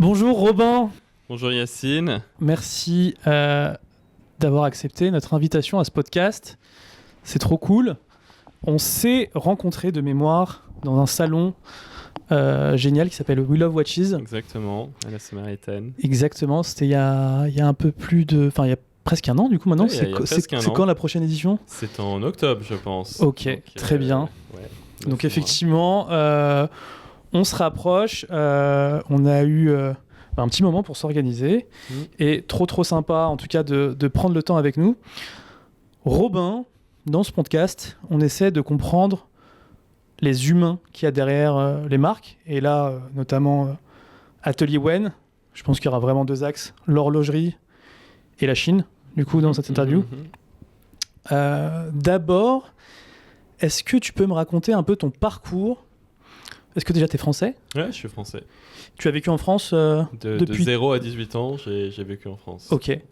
Bonjour Robin, Bonjour Yacine. merci d'avoir accepté notre invitation à ce podcast. C'est trop cool. On s'est rencontrés de mémoire dans un salon génial qui s'appelle We Love Watches. Exactement, à la Samaritaine. Exactement, c'était il y a un peu plus de... Enfin, il y a presque un an du coup maintenant. Ouais, il y a presque un C'est an. quand la prochaine édition ? C'est en octobre, je pense. Ok, Donc, très bien. Ouais, Donc 9 mois. effectivement, on se rapproche. On a eu un petit moment pour s'organiser. Et trop sympa en tout cas de prendre le temps avec nous. Robin, dans ce podcast, on essaie de comprendre les humains qu'il y a derrière les marques. Et là, notamment Atelier Wen. Je pense qu'il y aura vraiment deux axes, l'horlogerie et la Chine, du coup, dans cette interview. D'abord, est-ce que tu peux me raconter un peu ton parcours ? Est-ce que déjà tu es français ? Ouais, je suis français. Tu as vécu en France De depuis... 0 à 18 ans, j'ai vécu en France. Ok. Et...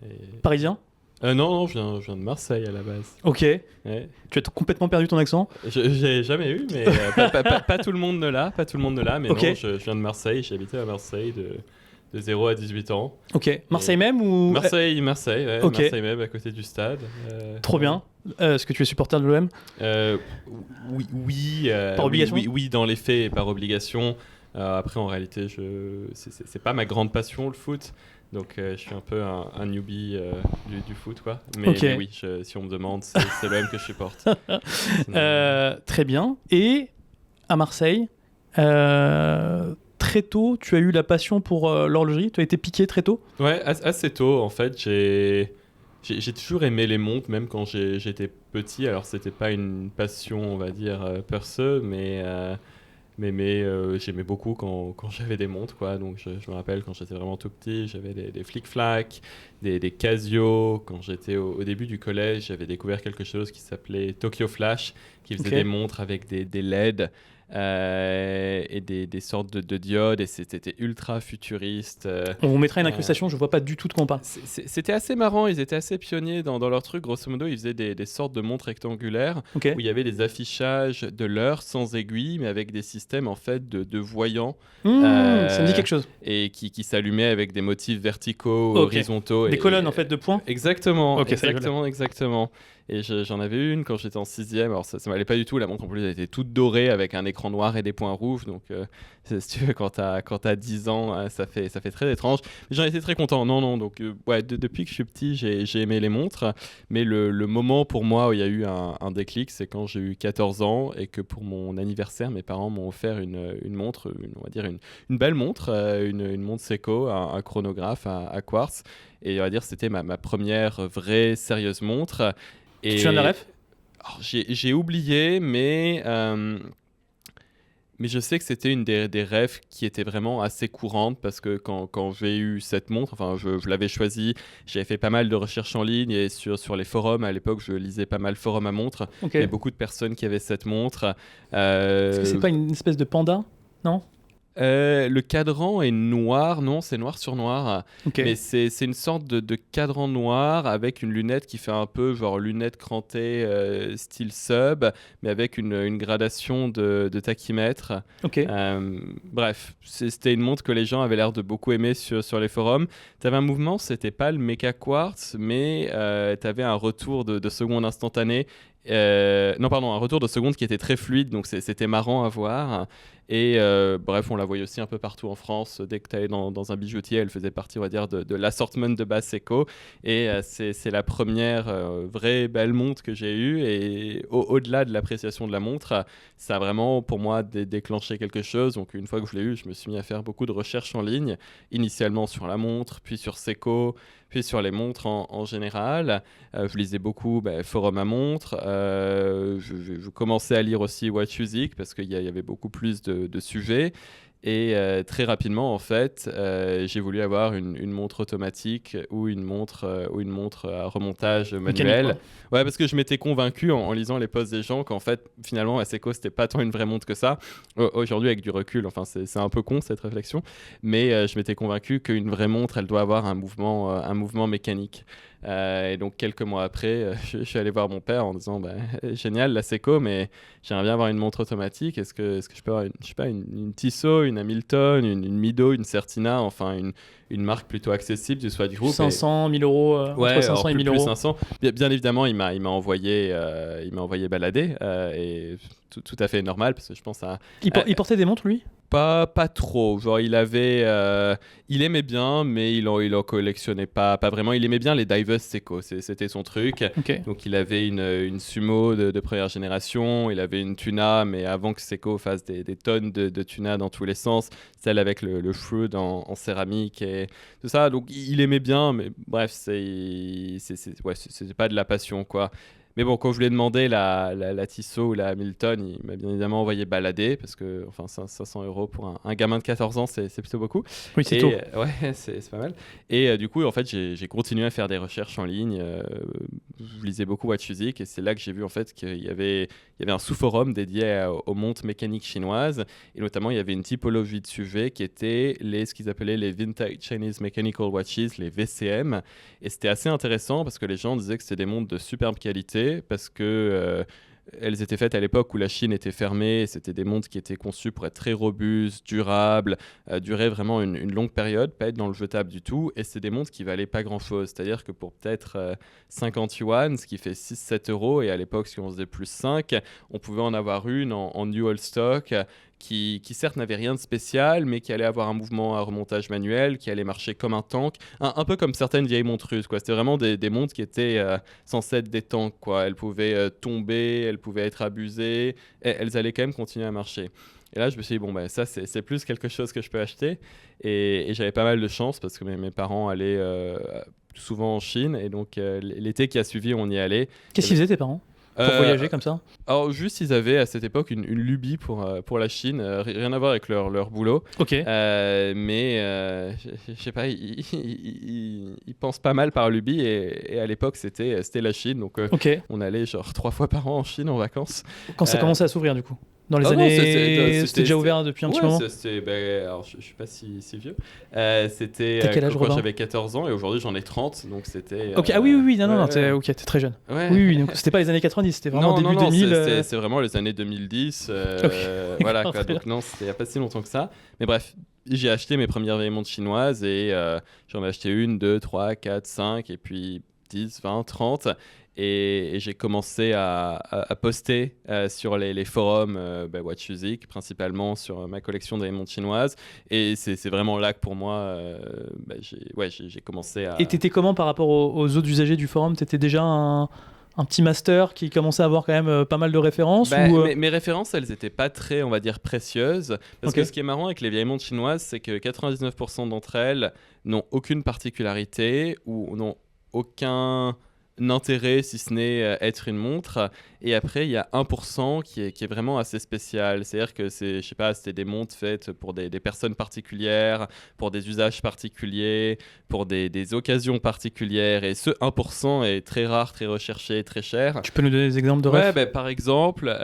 Parisien ? Non, je viens de Marseille à la base. Ok. Ouais. Tu as complètement perdu ton accent ? J'ai jamais eu, mais pas tout le monde ne l'a. Pas tout le monde ne l'a, mais Ok. non, je viens de Marseille. J'ai habité à Marseille de 0 à 18 ans. Ok. Marseille même ou... Marseille, ouais, Ok. Marseille même, à côté du stade. Trop bien. Est-ce que tu es supporter de l'OM ? Oui. Par obligation ? Oui, dans les faits et par obligation. Après, en réalité, c'est pas ma grande passion, le foot. Donc, je suis un peu un newbie du foot, quoi. Mais oui, si on me demande, c'est l'OM que je supporte. Très bien. Et à Marseille, très tôt, tu as eu la passion pour l'horlogerie ? Tu as été piqué très tôt ? Ouais, assez tôt, en fait. J'ai toujours aimé les montres, même quand j'étais petit. Alors, c'était pas une passion, on va dire, perso, mais j'aimais beaucoup quand j'avais des montres, quoi. Donc, je me rappelle quand j'étais vraiment tout petit, j'avais des Flic-Flac, des Casio. Quand j'étais au début du collège, j'avais découvert quelque chose qui s'appelait Tokyo Flash, qui faisait des montres avec des LED. Et des sortes de diodes, et c'était ultra futuriste. On vous mettra une incrustation, je vois pas du tout de quoi on parle. C'était assez marrant, ils étaient assez pionniers dans leur truc. Grosso modo, ils faisaient des sortes de montres rectangulaires où il y avait des affichages de l'heure sans aiguille, mais avec des systèmes en fait de voyants. Ça me dit quelque chose. Et qui s'allumaient avec des motifs verticaux, horizontaux. Des colonnes en fait de points. Exactement, Okay, exactement. Et j'en avais une quand j'étais en 6e. Alors ça m'allait pas du tout. La montre en plus elle était toute dorée avec un écran noir et des points rouges. Donc si tu veux, quand t'as 10 ans, ça fait très étrange. Mais j'en étais très content. Non. Donc depuis que je suis petit, j'ai aimé les montres. Mais le moment pour moi où il y a eu un déclic, c'est quand j'ai eu 14 ans et que pour mon anniversaire, mes parents m'ont offert une montre, on va dire une belle montre, une montre Seiko, un chronographe à quartz. Et on va dire c'était ma première vraie sérieuse montre. Et tu te souviens de la ref ? J'ai oublié, mais je sais que c'était une des rêves qui était vraiment assez courante parce que quand j'ai eu cette montre, enfin je l'avais choisie, j'avais fait pas mal de recherches en ligne et sur les forums, à l'époque je lisais pas mal forums à montres, il y avait beaucoup de personnes qui avaient cette montre. Est-ce que c'est pas une espèce de panda ? Non ? Le cadran est noir, non, c'est noir sur noir, mais c'est une sorte de cadran noir avec une lunette qui fait un peu genre lunette crantée style sub, mais avec une gradation de tachymètre. Bref, c'était une montre que les gens avaient l'air de beaucoup aimer sur les forums. T'avais un mouvement, c'était pas le méca quartz, mais t'avais un retour de seconde instantané. Un retour de seconde qui était très fluide, donc c'était marrant à voir. Et bref, on la voyait aussi un peu partout en France. Dès que tu allais dans un bijoutier, elle faisait partie, on va dire, de l'assortment de base Seiko. Et c'est la première vraie belle montre que j'ai eue. Et au-delà de l'appréciation de la montre, ça a vraiment, pour moi, déclenché quelque chose. Donc, une fois que je l'ai eue, je me suis mis à faire beaucoup de recherches en ligne. Initialement sur la montre, puis sur Seiko, puis sur les montres en général. Je lisais beaucoup forum à montres. Je commençais à lire aussi Watch Music parce qu'il y avait beaucoup plus de sujets. Et très rapidement, en fait, j'ai voulu avoir une montre automatique ou une montre à remontage manuel. Ouais, parce que je m'étais convaincu en lisant les posts des gens qu'en fait, finalement, la Seiko, c'était pas tant une vraie montre que ça. Aujourd'hui, avec du recul, enfin, c'est un peu con cette réflexion, mais je m'étais convaincu qu'une vraie montre, elle doit avoir un mouvement mécanique. Et donc quelques mois après, je suis allé voir mon père en disant génial la Seiko, mais j'aimerais bien avoir une montre automatique. Est-ce que je peux avoir une Tissot, une Hamilton, une Mido, une Certina, enfin une marque plutôt accessible du Swatch Group. 500, 1000 euros, entre 500 et 1000 euros. Plus 500. Bien évidemment, il m'a envoyé balader et tout à fait normal parce que je pense à... Il portait des montres, lui ? Pas trop. Genre, il aimait bien, mais il en collectionnait pas vraiment. Il aimait bien les Divers Seiko, c'était son truc. Okay. Donc, il avait une Sumo de première génération, il avait une Tuna, mais avant que Seiko fasse des tonnes de Tuna dans tous les sens, celle avec le Shroud en céramique et tout ça. Donc, il aimait bien, mais bref, c'était pas de la passion, quoi. Mais bon, quand je lui ai demandé la Tissot ou la Hamilton, il m'a bien évidemment envoyé balader parce que 500 € pour un gamin de 14 ans, c'est plutôt beaucoup. Oui, c'est tôt. Ouais, c'est pas mal. Et du coup, en fait, j'ai continué à faire des recherches en ligne. Je lisais beaucoup Watch Physique et c'est là que j'ai vu en fait qu'il y avait un sous-forum dédié aux montres mécaniques chinoises et notamment il y avait une typologie de sujet qui était ce qu'ils appelaient les Vintage Chinese Mechanical Watches, les VCM. Et c'était assez intéressant parce que les gens disaient que c'était des montres de superbe qualité parce que elles étaient faites à l'époque où la Chine était fermée. C'était des montres qui étaient conçues pour être très robustes, durables, durer vraiment une longue période, pas être dans le jetable du tout. Et c'est des montres qui valaient pas grand-chose. C'est-à-dire que pour peut-être 50 yuan, ce qui fait 6-7 €, et à l'époque, si on faisait plus 5, on pouvait en avoir une en new old stock, qui certes n'avait rien de spécial, mais qui allait avoir un mouvement à remontage manuel, qui allait marcher comme un tank, un peu comme certaines vieilles montres russes, quoi. C'était vraiment des montres qui étaient censées être des tanks, quoi. Elles pouvaient tomber, elles pouvaient être abusées, et elles allaient quand même continuer à marcher. Et là, je me suis dit, ça, c'est plus quelque chose que je peux acheter. Et j'avais pas mal de chance parce que mes parents allaient souvent en Chine. Et donc, l'été qui a suivi, on y allait. Qu'est-ce qu'ils faisaient, tes parents ? Pour voyager comme ça ? Alors juste, ils avaient à cette époque une lubie pour la Chine, rien à voir avec leur boulot. Ok. Mais je sais pas, ils pensent pas mal par lubie et à l'époque c'était la Chine, donc on allait genre 3 fois par an en Chine en vacances. Quand ça commençait à s'ouvrir du coup ? Dans les années... C'était déjà ouvert depuis un petit moment ? Alors je suis pas si vieux. C'était T'as quel âge, quand j'avais 14 ans et aujourd'hui j'en ai 30, donc c'était... Ok, oui, non, t'es très jeune. Ouais. Oui, donc c'était pas les années 90, c'était vraiment début 2000. C'est vraiment les années 2010. Voilà, quoi. Donc non, c'était il y a pas si longtemps que ça. Mais bref, j'ai acheté mes premières vieilles montres chinoises et j'en ai acheté 1, 2, 3, 4, 5 et puis 10, 20, 30. Et j'ai commencé à poster sur les forums Watch Physique, principalement sur ma collection de montres chinoises. Et c'est vraiment là que pour moi, j'ai commencé à... Et t'étais comment par rapport aux autres usagers du forum ? T'étais déjà un petit master qui commençait à avoir quand même pas mal de références Mes références, elles n'étaient pas très, on va dire, précieuses. Parce que ce qui est marrant avec les vieilles montres chinoises, c'est que 99% d'entre elles n'ont aucune particularité ou n'ont aucun intérêt si ce n'est être une montre. Et après il y a 1% qui est vraiment assez spécial, c'est-à-dire que c'était des montres faites pour des personnes particulières, pour des usages particuliers, pour des occasions particulières, et ce 1% est très rare, très recherché, très cher. Tu peux nous donner des exemples de rêves ? Par exemple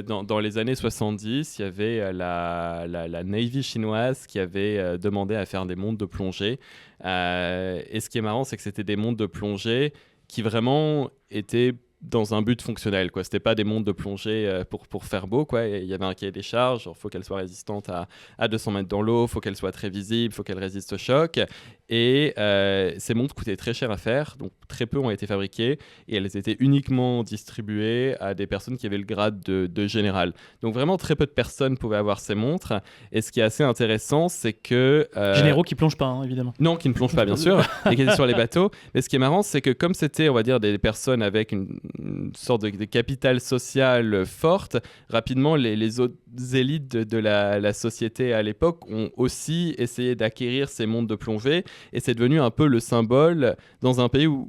dans les années 70 il y avait la Navy chinoise qui avait demandé à faire des montres de plongée, et ce qui est marrant c'est que c'était des montres de plongée qui vraiment étaient dans un but fonctionnel, quoi. C'était pas des montres de plongée pour faire beau, quoi. Il y avait un cahier des charges, il faut qu'elles soient résistantes à 200 mètres dans l'eau, il faut qu'elles soient très visibles, il faut qu'elles résistent au choc. Et ces montres coûtaient très cher à faire, donc très peu ont été fabriquées et elles étaient uniquement distribuées à des personnes qui avaient le grade de général. Donc vraiment très peu de personnes pouvaient avoir ces montres. Et ce qui est assez intéressant, c'est que... Généraux qui plongent pas, hein, évidemment. Non, qui ne plongent pas, bien sûr, et qui étaient sur les bateaux. Mais ce qui est marrant, c'est que comme c'était, on va dire, des personnes avec une sorte de capital social forte, rapidement, les autres élites de la société à l'époque ont aussi essayé d'acquérir ces montres de plongée. Et c'est devenu un peu le symbole dans un pays où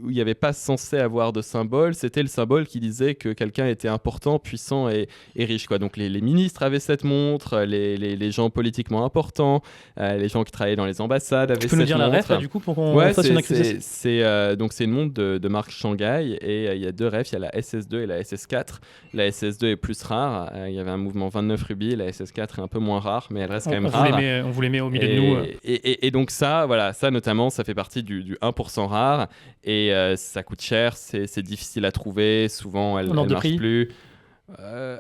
il n'y avait pas censé avoir de symbole. C'était le symbole qui disait que quelqu'un était important, puissant et riche, quoi. Donc les ministres avaient cette montre, les gens politiquement importants, les gens qui travaillaient dans les ambassades avaient cette montre. Tu peux nous dire la ref, là, du coup, pour qu'on fasse une accusation ? C'est une montre de marque Shanghai et il y a 2 refs, il y a la SS2 et la SS4. La SS2 est plus rare, il y avait un mouvement 29 rubis, la SS4 est un peu moins rare, mais elle reste quand même rare. On vous les met au milieu de nous. Et donc ça, voilà, ça notamment, ça fait partie du 1% rare et ça coûte cher, c'est difficile à trouver, souvent elle ne marche plus.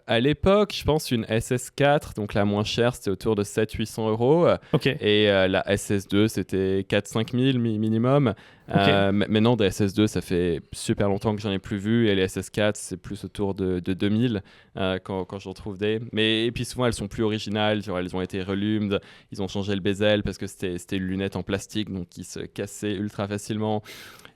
À l'époque, je pense une SS4, donc la moins chère, c'était autour de 700-800 euros. Okay. Et la SS2, c'était 4-5 000 minimum. Okay. Maintenant, des SS2, ça fait super longtemps que j'en ai plus vu. Et les SS4, c'est plus autour de 2000 quand j'en trouve des. Et puis souvent, elles sont plus originales. Genre, elles ont été relumed. Ils ont changé le bezel parce que c'était une lunette en plastique, donc qui se cassait ultra facilement.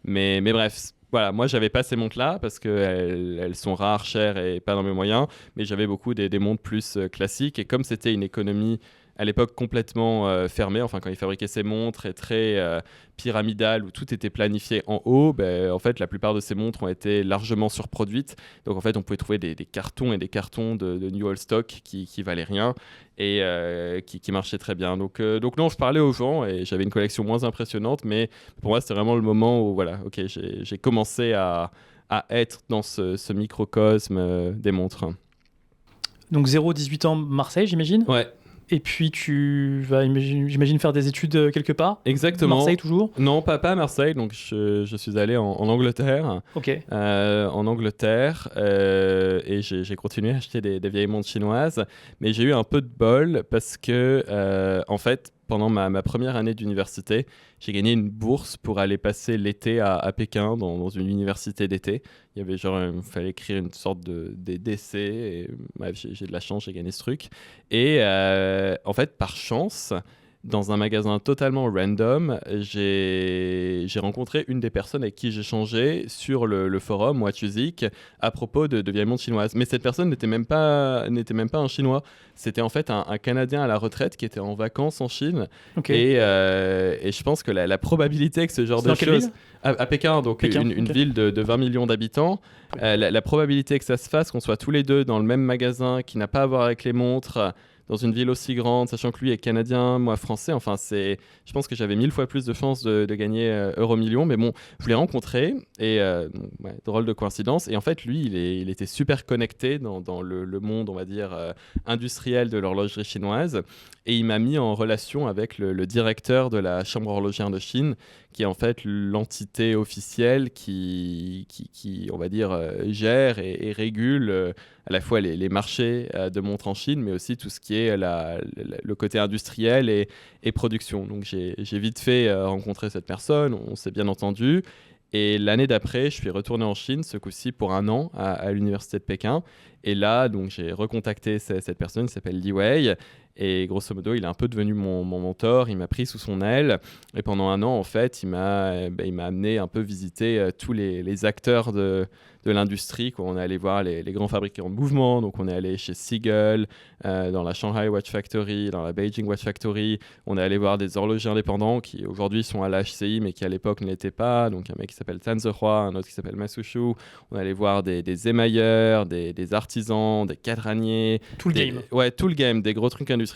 Mais bref. Voilà, moi j'avais pas ces montres-là parce qu'elles sont rares, chères et pas dans mes moyens, mais j'avais beaucoup des montres plus classiques. Et comme c'était une économie à l'époque complètement fermée, enfin quand ils fabriquaient ces montres et très pyramidales où tout était planifié en haut, en fait la plupart de ces montres ont été largement surproduites. Donc en fait on pouvait trouver des cartons et des cartons de New Old Stock qui valaient rien et qui marchaient très bien. Donc non, je parlais aux gens et j'avais une collection moins impressionnante, mais pour moi c'était vraiment le moment où voilà, ok, j'ai commencé à être dans ce microcosme des montres. Donc 0-18 ans, Marseille, j'imagine. Ouais. Et puis tu vas, j'imagine, faire des études quelque part. Exactement. Marseille toujours. Non, pas à Marseille. Donc je suis allé en Angleterre. Ok. En Angleterre et j'ai continué à acheter des vieilles montres chinoises. Mais j'ai eu un peu de bol parce que en fait, pendant ma première année d'université, j'ai gagné une bourse pour aller passer l'été à Pékin dans une université d'été. Il y avait il fallait écrire une sorte d'essai. Et bref, j'ai de la chance, j'ai gagné ce truc. Et en fait, par chance, dans un magasin totalement random, j'ai rencontré une des personnes avec qui j'échangeais sur le forum What Music à propos de vieilles montres chinoises. Mais cette personne n'était même pas un Chinois. C'était en fait un Canadien à la retraite qui était en vacances en Chine. Okay. Et je pense que la probabilité que ce genre de choses... À Pékin, donc une ville de 20 millions d'habitants, la probabilité que ça se fasse, qu'on soit tous les deux dans le même magasin, qui n'a pas à voir avec les montres... dans une ville aussi grande, sachant que lui est canadien, moi français. Enfin, je pense que j'avais 1000 fois plus de chances de gagner Euromillions. Mais bon, je l'ai rencontré et drôle de coïncidence. Et en fait, lui, il était super connecté dans le monde, on va dire, industriel de l'horlogerie chinoise. Et il m'a mis en relation avec le directeur de la Chambre horlogère de Chine, qui est en fait l'entité officielle qui on va dire, gère et régule à la fois les marchés de montres en Chine, mais aussi tout ce qui est le côté industriel et production. Donc j'ai vite fait rencontrer cette personne, on s'est bien entendu. Et l'année d'après, je suis retourné en Chine, ce coup-ci pour 1 an à l'université de Pékin. Et là, donc, j'ai recontacté cette personne qui s'appelle Li Wei. Et grosso modo, il est un peu devenu mon mentor. Il m'a pris sous son aile. Et pendant 1 an, en fait, il m'a amené un peu visiter tous les acteurs de l'industrie. On est allé voir les grands fabricants de mouvements. Donc, on est allé chez Seagull, dans la Shanghai Watch Factory, dans la Beijing Watch Factory. On est allé voir des horlogers indépendants qui aujourd'hui sont à la HCI, mais qui à l'époque ne l'étaient pas. Donc, un mec qui s'appelle Tan Zehua, un autre qui s'appelle Ma Suxiu. On est allé voir des émailleurs, des artisans, des cadraniers. Tout le game. Ouais, tout le game, des gros trucs industriels.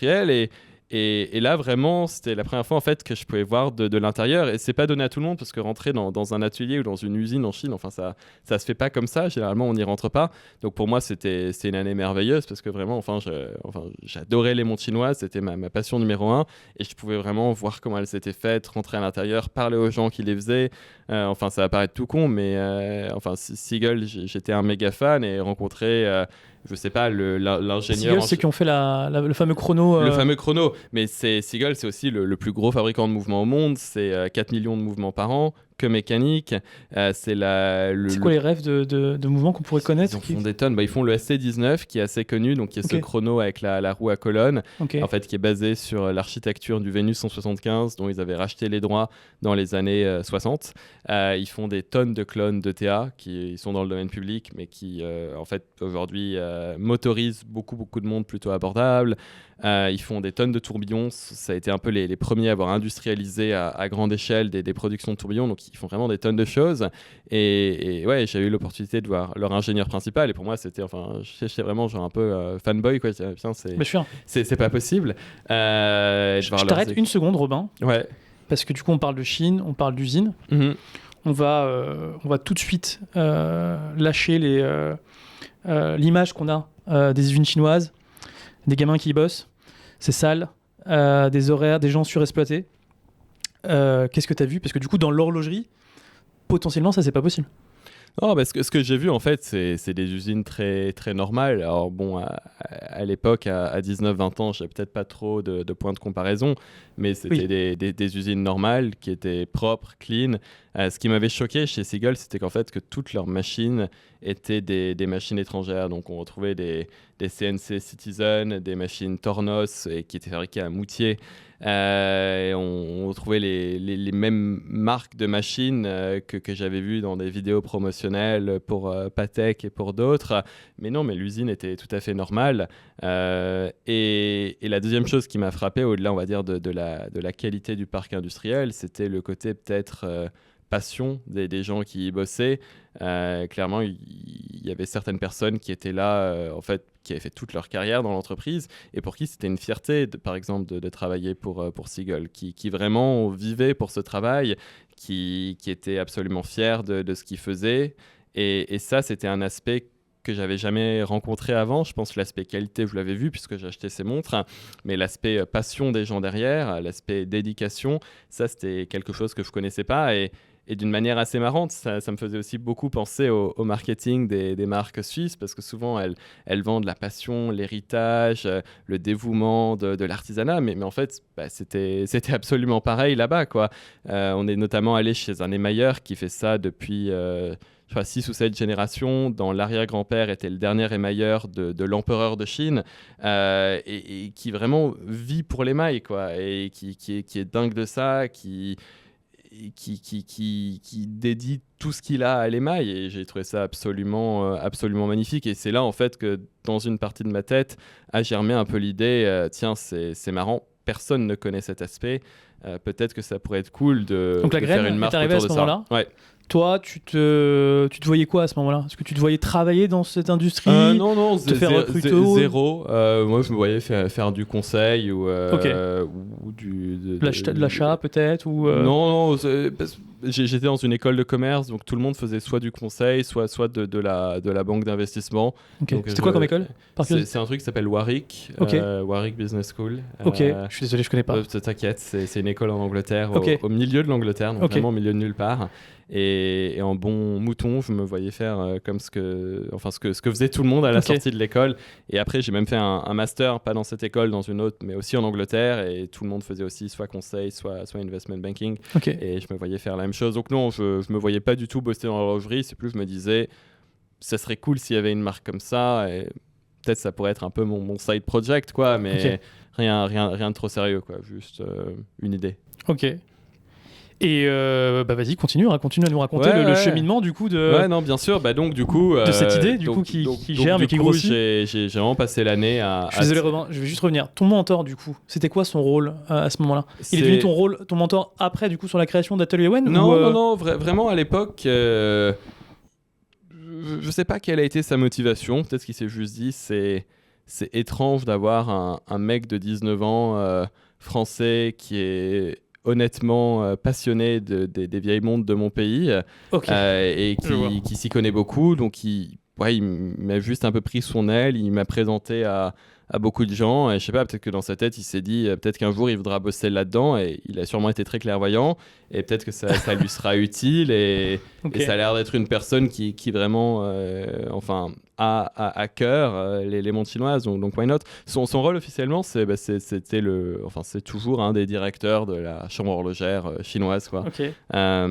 Et là, vraiment, c'était la première fois en fait que je pouvais voir de l'intérieur. Et c'est pas donné à tout le monde parce que rentrer dans un atelier ou dans une usine en Chine, enfin ça se fait pas comme ça. Généralement, on n'y rentre pas. Donc pour moi, c'était une année merveilleuse parce que vraiment, j'adorais les montres chinoises. C'était ma passion numéro 1 et je pouvais vraiment voir comment elles étaient faites, rentrer à l'intérieur, parler aux gens qui les faisaient. Ça va paraître tout con, mais Seagull, j'étais un méga fan et rencontrer. Je sais pas, l'ingénieur... Seagull, ceux qui ont fait le fameux chrono... Le fameux chrono. Mais Seagull, c'est aussi le plus gros fabricant de mouvements au monde. C'est 4 millions de mouvements par an, que mécanique. C'est quoi les rêves de mouvements qu'on pourrait connaître? Ils font des tonnes. Ils font le SC19, qui est assez connu, donc qui est ce chrono avec la roue à colonne, en fait, qui est basé sur l'architecture du Vénus 175, dont ils avaient racheté les droits dans les années 60. Ils font des tonnes de clones d'ETA, qui sont dans le domaine public, mais qui, en fait, aujourd'hui, motorisent beaucoup de monde plutôt abordable. Ils font des tonnes de tourbillons. Ça a été un peu les premiers à avoir industrialisé à grande échelle des productions de tourbillons. Donc, ils font vraiment des tonnes de choses. Et ouais, j'ai eu l'opportunité de voir leur ingénieur principal. Et pour moi, j'étais vraiment genre un peu fanboy, quoi. C'est pas possible. Je t'arrête une seconde, Robin. Ouais. Parce que du coup, on parle de Chine, on parle d'usine. Mm-hmm. On va tout de suite lâcher l'image qu'on a des usines chinoises, des gamins qui y bossent. C'est sale, des horaires, des gens surexploités. Qu'est-ce que tu as vu? Parce que du coup, dans l'horlogerie, potentiellement, ça, c'est pas possible. Non, parce que ce que j'ai vu, en fait, c'est des usines très, très normales. Alors, bon, à l'époque, à 19-20 ans, j'avais peut-être pas trop de points de comparaison, mais c'était des usines normales qui étaient propres, clean. Ce qui m'avait choqué chez Seagull, c'était qu'en fait, que toutes leurs machines étaient des machines étrangères. Donc, on retrouvait des CNC Citizen, des machines Tornos, et qui étaient fabriquées à Moutier. Et on trouvait les mêmes marques de machines que j'avais vues dans des vidéos promotionnelles pour Patek et pour d'autres. Mais non, mais l'usine était tout à fait normale. Et la deuxième chose qui m'a frappé, au-delà, on va dire, de la qualité du parc industriel, c'était le côté peut-être passion des gens qui y bossaient. Clairement, il y avait certaines personnes qui étaient là, en fait, qui avaient fait toute leur carrière dans l'entreprise et pour qui c'était une fierté, par exemple, de travailler pour Seagull, qui vraiment vivaient pour ce travail, qui étaient absolument fiers de ce qu'ils faisaient. Et ça, c'était un aspect que j'avais jamais rencontré avant. Je pense que l'aspect qualité, je l'avais vu puisque j'ai acheté ces montres, mais l'aspect passion des gens derrière, l'aspect dédication, ça, c'était quelque chose que je connaissais pas. Et d'une manière assez marrante, ça me faisait aussi beaucoup penser au marketing des marques suisses, parce que souvent, elles vendent la passion, l'héritage, le dévouement de l'artisanat, mais en fait, c'était absolument pareil là-bas, quoi. On est notamment allé chez un émailleur qui fait ça depuis... je crois 6 ou 7 générations, dont l'arrière-grand-père était le dernier émailleur de l'empereur de Chine, et qui vraiment vit pour l'émail, quoi, et qui est dingue de ça, qui dédie tout ce qu'il a à l'émail, et j'ai trouvé ça absolument magnifique. Et c'est là, en fait, que dans une partie de ma tête a germé un peu l'idée, tiens, c'est marrant, personne ne connaît cet aspect, peut-être que ça pourrait être cool de faire une marque autour de ça. Ouais. Toi, tu te voyais quoi à ce moment-là? Est-ce que tu te voyais travailler dans cette industrie? Non, te faire recruter zéro. Moi, je me voyais faire du conseil ou de l'achat peut-être ou Non, j'étais dans une école de commerce, donc tout le monde faisait soit du conseil, soit de la banque d'investissement. Okay. C'était quoi comme école? C'est un truc qui s'appelle Warwick, Warwick Business School. Ok, je suis désolé, je connais pas. T'inquiète, c'est une école en Angleterre, au milieu de l'Angleterre, donc vraiment au milieu de nulle part. Et en bon mouton, je me voyais faire comme ce que faisait tout le monde à la sortie de l'école. Et après, j'ai même fait un master, pas dans cette école, dans une autre, mais aussi en Angleterre. Et tout le monde faisait aussi soit conseil, soit investment banking. Et je me voyais faire la même chose. Donc non, je me voyais pas du tout bosser dans l'horlogerie. C'est plus, je me disais, ça serait cool s'il y avait une marque comme ça. Et peut-être ça pourrait être un peu mon side project, quoi. Mais rien de trop sérieux, quoi. Juste une idée. Ok. Et vas-y, continue à nous raconter le cheminement du coup de. Ouais, non, bien sûr. Donc du coup. De cette idée du coup qui germe et qui grossit. J'ai vraiment passé l'année à. Je suis désolé, Robin. Je vais juste revenir. Ton mentor du coup, c'était quoi son rôle à ce moment-là? Il est devenu ton mentor après du coup sur la création d'Atelier Wen? Non, vraiment à l'époque. Je sais pas quelle a été sa motivation. Peut-être qu'il s'est juste dit c'est étrange d'avoir un mec de 19 ans français qui est honnêtement passionné des vieilles montres de mon pays et qui s'y connaît beaucoup. Donc il m'a juste un peu pris son aile, il m'a présenté à beaucoup de gens et je sais pas, peut-être que dans sa tête il s'est dit peut-être qu'un jour il voudra bosser là-dedans, et il a sûrement été très clairvoyant, et peut-être que ça lui sera utile, et ça a l'air d'être une personne qui vraiment a à cœur les montres chinoises, donc why not. Son rôle officiellement c'est toujours un des directeurs de la chambre horlogère chinoise, quoi. La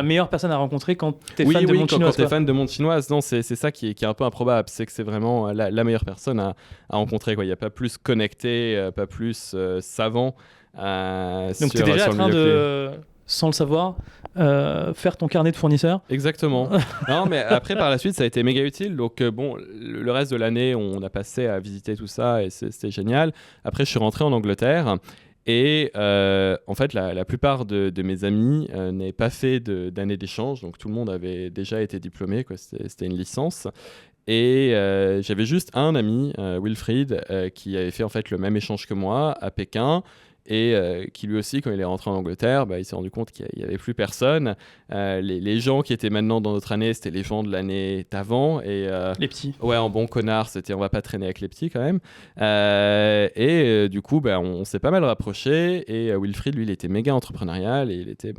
meilleure personne à rencontrer quand t'es fan de montres chinoises. Quand t'es fan de montres chinoises, non, c'est ça qui est un peu improbable, c'est que c'est vraiment la meilleure personne à rencontrer, quoi. Il n'y a pas plus connecté, pas plus savant. Donc t'es déjà en train de, sans le savoir, faire ton carnet de fournisseurs. Exactement. Non, mais après, par la suite, ça a été méga utile. Donc, le reste de l'année, on a passé à visiter tout ça et c'était génial. Après, je suis rentré en Angleterre. Et en fait, la plupart de mes amis n'avaient pas fait d'année d'échange. Donc, tout le monde avait déjà été diplômé, quoi. C'était une licence. Et j'avais juste un ami, Wilfried, qui avait fait en fait le même échange que moi à Pékin. et qui lui aussi, quand il est rentré en Angleterre, il s'est rendu compte qu'il n'y avait plus personne. Les gens qui étaient maintenant dans notre année, c'était les gens de l'année d'avant. Et, les petits. Ouais, en bon connard, c'était on va pas traîner avec les petits quand même. Du coup, on s'est pas mal rapprochés. Et Wilfried, lui, il était méga entrepreneurial et il était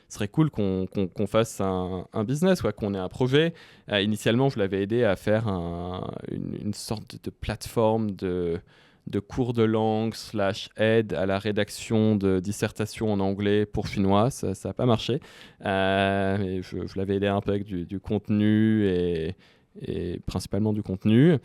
ce serait cool qu'on fasse un business, qu'on ait un projet. Initialement, je l'avais aidé à faire une sorte de plateforme de cours de langue / aide à la rédaction de dissertations en anglais pour chinois. Ça n'a pas marché. Mais je l'avais aidé un peu avec du contenu et principalement du contenu.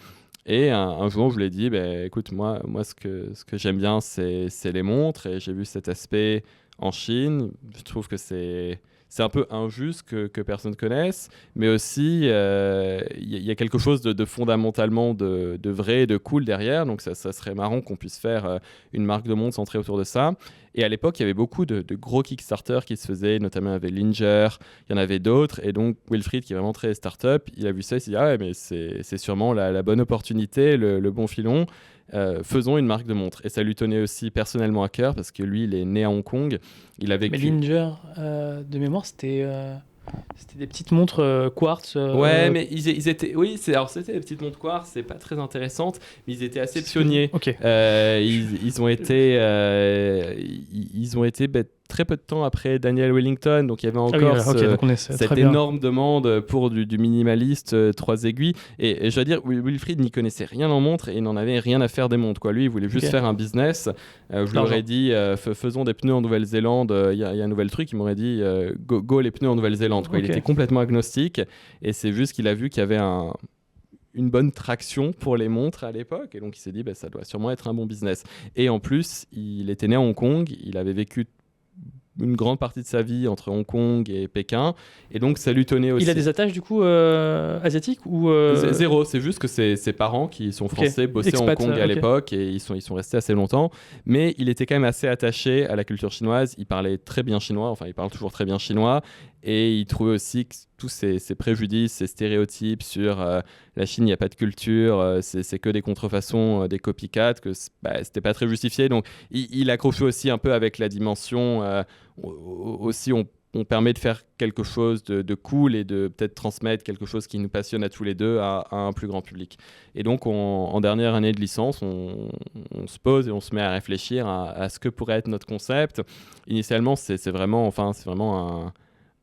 Et un jour, je lui ai dit, écoute, moi ce que j'aime bien, c'est les montres. Et j'ai vu cet aspect en Chine. Je trouve que c'est un peu injuste que personne connaisse, mais aussi il y a quelque chose de fondamentalement de vrai et de cool derrière, donc ça serait marrant qu'on puisse faire une marque de montre centrée autour de ça. Et à l'époque, il y avait beaucoup de gros Kickstarter qui se faisaient, notamment avec Linger, il y en avait d'autres, et donc Wilfried, qui est vraiment très start-up, il a vu ça, il s'est dit « Ah ouais, mais c'est sûrement la bonne opportunité, le bon filon ». Faisons une marque de montre. Et ça lui tenait aussi personnellement à cœur parce que lui, il est né à Hong Kong. Il a vécu... Mais Linger, de mémoire, c'était des petites montres quartz. Ouais, mais ils étaient... Oui, c'était des petites montres quartz, c'est pas très intéressantes, mais ils étaient assez pionniers. Okay. Ils ont été... très peu de temps après Daniel Wellington, donc il y avait encore cette énorme demande pour du minimaliste, 3 aiguilles. Et je dois dire, Wilfried n'y connaissait rien en montre et il n'en avait rien à faire des montres. Lui, il voulait juste faire un business. Je lui aurais dit, faisons des pneus en Nouvelle-Zélande. Il y a un nouvel truc, il m'aurait dit, go les pneus en Nouvelle-Zélande. Il était complètement agnostique et c'est juste qu'il a vu qu'il y avait une bonne traction pour les montres à l'époque, et donc il s'est dit ça doit sûrement être un bon business. Et en plus, il était né à Hong Kong, il avait vécu une grande partie de sa vie entre Hong Kong et Pékin, et donc ça lui tenait aussi. Il a des attaches du coup asiatiques ou Zéro, c'est juste que ses parents qui sont français bossaient à Hong Kong à l'époque et ils sont restés assez longtemps, mais il était quand même assez attaché à la culture chinoise, il parlait très bien chinois, enfin il parle toujours très bien chinois, et il trouvait aussi que tous ces préjudices, ces stéréotypes sur la Chine, il n'y a pas de culture, c'est que des contrefaçons, des copycats, que c'était pas très justifié. Donc il accrochait aussi un peu avec la dimension, aussi on permet de faire quelque chose de cool et de peut-être transmettre quelque chose qui nous passionne à tous les deux à un plus grand public. Et donc en dernière année de licence, on se pose et on se met à réfléchir à ce que pourrait être notre concept. Initialement, c'est vraiment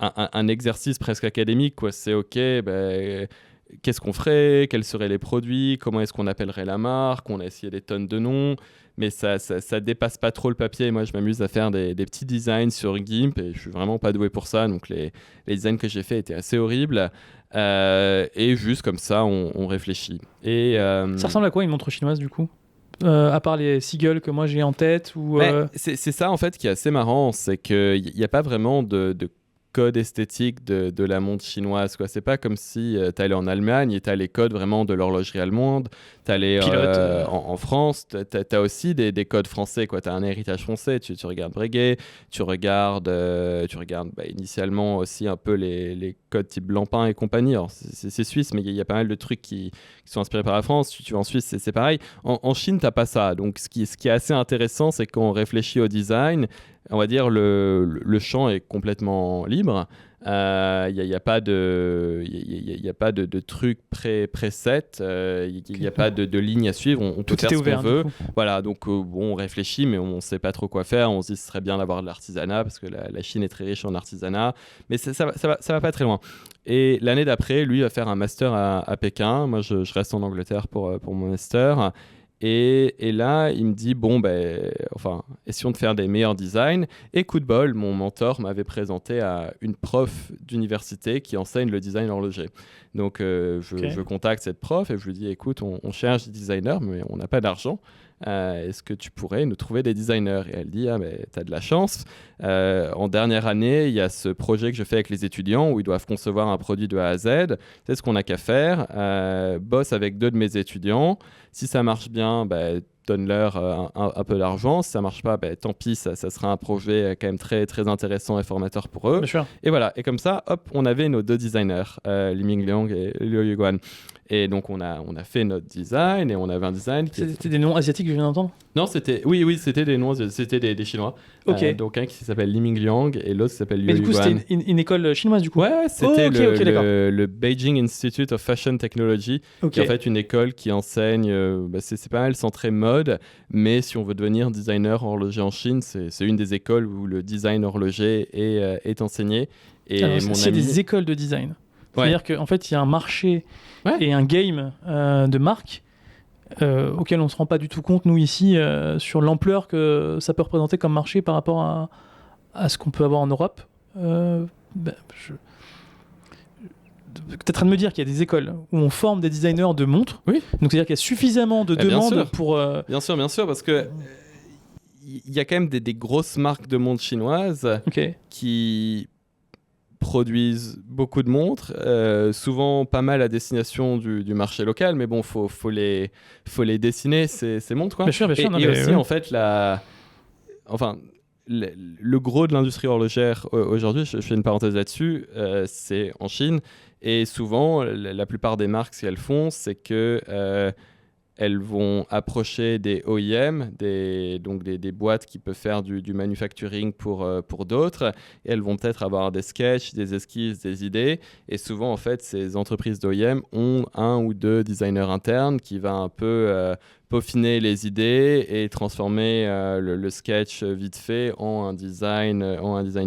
un exercice presque académique, quoi. C'est OK, qu'est-ce qu'on ferait, quels seraient les produits, comment est-ce qu'on appellerait la marque, on a essayé des tonnes de noms, mais ça dépasse pas trop le papier. Moi, je m'amuse à faire des petits designs sur GIMP et je suis vraiment pas doué pour ça, donc les designs que j'ai faits étaient assez horribles. Et juste comme ça, on réfléchit. Et, ça ressemble à quoi une montre chinoise du coup à part les Seagull que moi j'ai en tête ou c'est ça en fait qui est assez marrant, c'est qu'il n'y a pas vraiment de code esthétique de la montre chinoise, quoi. C'est pas comme si tu allais en Allemagne et tu as les codes vraiment de l'horlogerie allemande, tu allais en France, tu as aussi des codes français, quoi. Tu as un héritage français, tu regardes Breguet, tu regardes initialement aussi un peu les codes type Blancpain et compagnie. Alors, c'est suisse, mais il y a pas mal de trucs qui sont inspirés par la France. Tu vas en Suisse, c'est pareil. En Chine, tu n'as pas ça. Donc ce qui est assez intéressant, c'est qu'on réfléchit au design, on va dire le champ est complètement libre. Il n'y a pas de trucs preset, il n'y a pas de ligne à suivre, on peut faire ce qu'on veut. Voilà, donc on réfléchit, mais on ne sait pas trop quoi faire. On se dit que ce serait bien d'avoir de l'artisanat, parce que la Chine est très riche en artisanat, mais ça va pas très loin. Et l'année d'après, lui va faire un master à Pékin. Moi, je reste en Angleterre pour mon master. Et là, il me dit, essayons de faire des meilleurs designs. Et coup de bol, mon mentor m'avait présenté à une prof d'université qui enseigne le design horloger. Donc, je contacte cette prof et je lui dis, écoute, on cherche des designers, mais on n'a pas d'argent. Est-ce que tu pourrais nous trouver des designers? Et elle dit, t'as de la chance. En dernière année, il y a ce projet que je fais avec les étudiants où ils doivent concevoir un produit de A à Z. C'est ce qu'on n'a qu'à faire. Bosse avec 2 de mes étudiants. Si ça marche bien, donne-leur un peu d'argent. Si ça marche pas, tant pis, ça sera un projet quand même très, très intéressant et formateur pour eux. Et voilà, et comme ça, hop, on avait nos 2 designers, Li-Ming Liang et Liu Yuguan. Et donc on a fait notre design et on avait un design C'était des noms asiatiques que je viens d'entendre? Non, c'était des Chinois. Ok. Donc un qui s'appelle Li Mingliang et l'autre qui s'appelle Liu Mais du coup, Yuan. c'était une école chinoise, du coup. Ouais, c'était d'accord. le Beijing Institute of Fashion Technology, qui est en fait une école qui enseigne, c'est pas mal centré mode, mais si on veut devenir designer horloger en Chine, c'est une des écoles où le design horloger est enseigné. Et alors, c'est des écoles de design. C'est-à-dire qu'en fait, il y a un marché et un game de marque auquel on ne se rend pas du tout compte, nous, ici, sur l'ampleur que ça peut représenter comme marché par rapport à ce qu'on peut avoir en Europe. Tu es en train de me dire qu'il y a des écoles où on forme des designers de montres. Oui. Donc, c'est-à-dire qu'il y a suffisamment de demandes pour... Bien sûr, parce que il y a quand même des grosses marques de montres chinoises qui produisent beaucoup de montres, souvent pas mal à destination du marché local, mais bon, faut les dessiner, ces montres, quoi. Bien sûr, et aussi, en fait, le gros de l'industrie horlogère aujourd'hui, je fais une parenthèse là-dessus, c'est en Chine, et souvent, la plupart des marques, ce qu'elles font, c'est que elles vont approcher des OEM, donc des boîtes qui peuvent faire du manufacturing pour d'autres, et elles vont peut-être avoir des sketchs, des esquisses, des idées, et souvent en fait ces entreprises d'OEM ont un ou deux designers internes qui va un peu peaufiner les idées et transformer le sketch vite fait en un design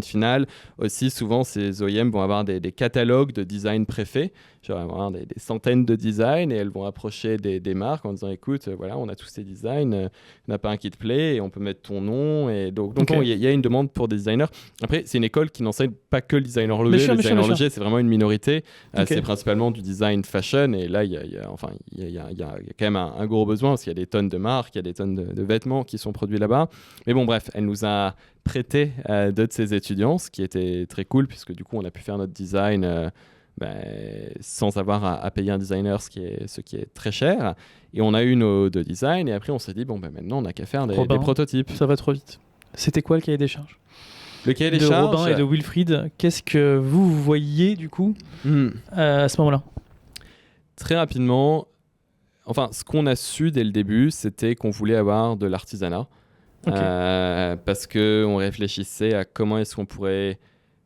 final. Aussi souvent ces OEM vont avoir des catalogues de design préfaits, genre avoir des centaines de designs, et elles vont approcher des marques en disant écoute, voilà, on a tous ces designs, il n'y en a pas un qui te plaît et on peut mettre ton nom, et donc il y a une demande pour des designers. Après, c'est une école qui n'enseigne pas que le design horloger. Le design horloger, c'est vraiment une minorité. C'est principalement du design fashion, et là il y a quand même un gros besoin, parce qu'il y a des tonnes de marques, il y a des tonnes de vêtements qui sont produits là-bas. Mais bon, bref, elle nous a prêté deux de ses étudiants, ce qui était très cool, puisque du coup on a pu faire notre design sans avoir à payer un designer, ce qui est très cher. Et on a eu nos deux designs, et après on s'est dit maintenant on n'a qu'à faire des prototypes. Ça va trop vite. C'était quoi le cahier des charges? Le cahier des charges de Robin et de Wilfried, qu'est-ce que vous voyez du coup à ce moment-là? Très rapidement, ce qu'on a su dès le début, c'était qu'on voulait avoir de l'artisanat. Parce qu'on réfléchissait à comment est-ce qu'on pourrait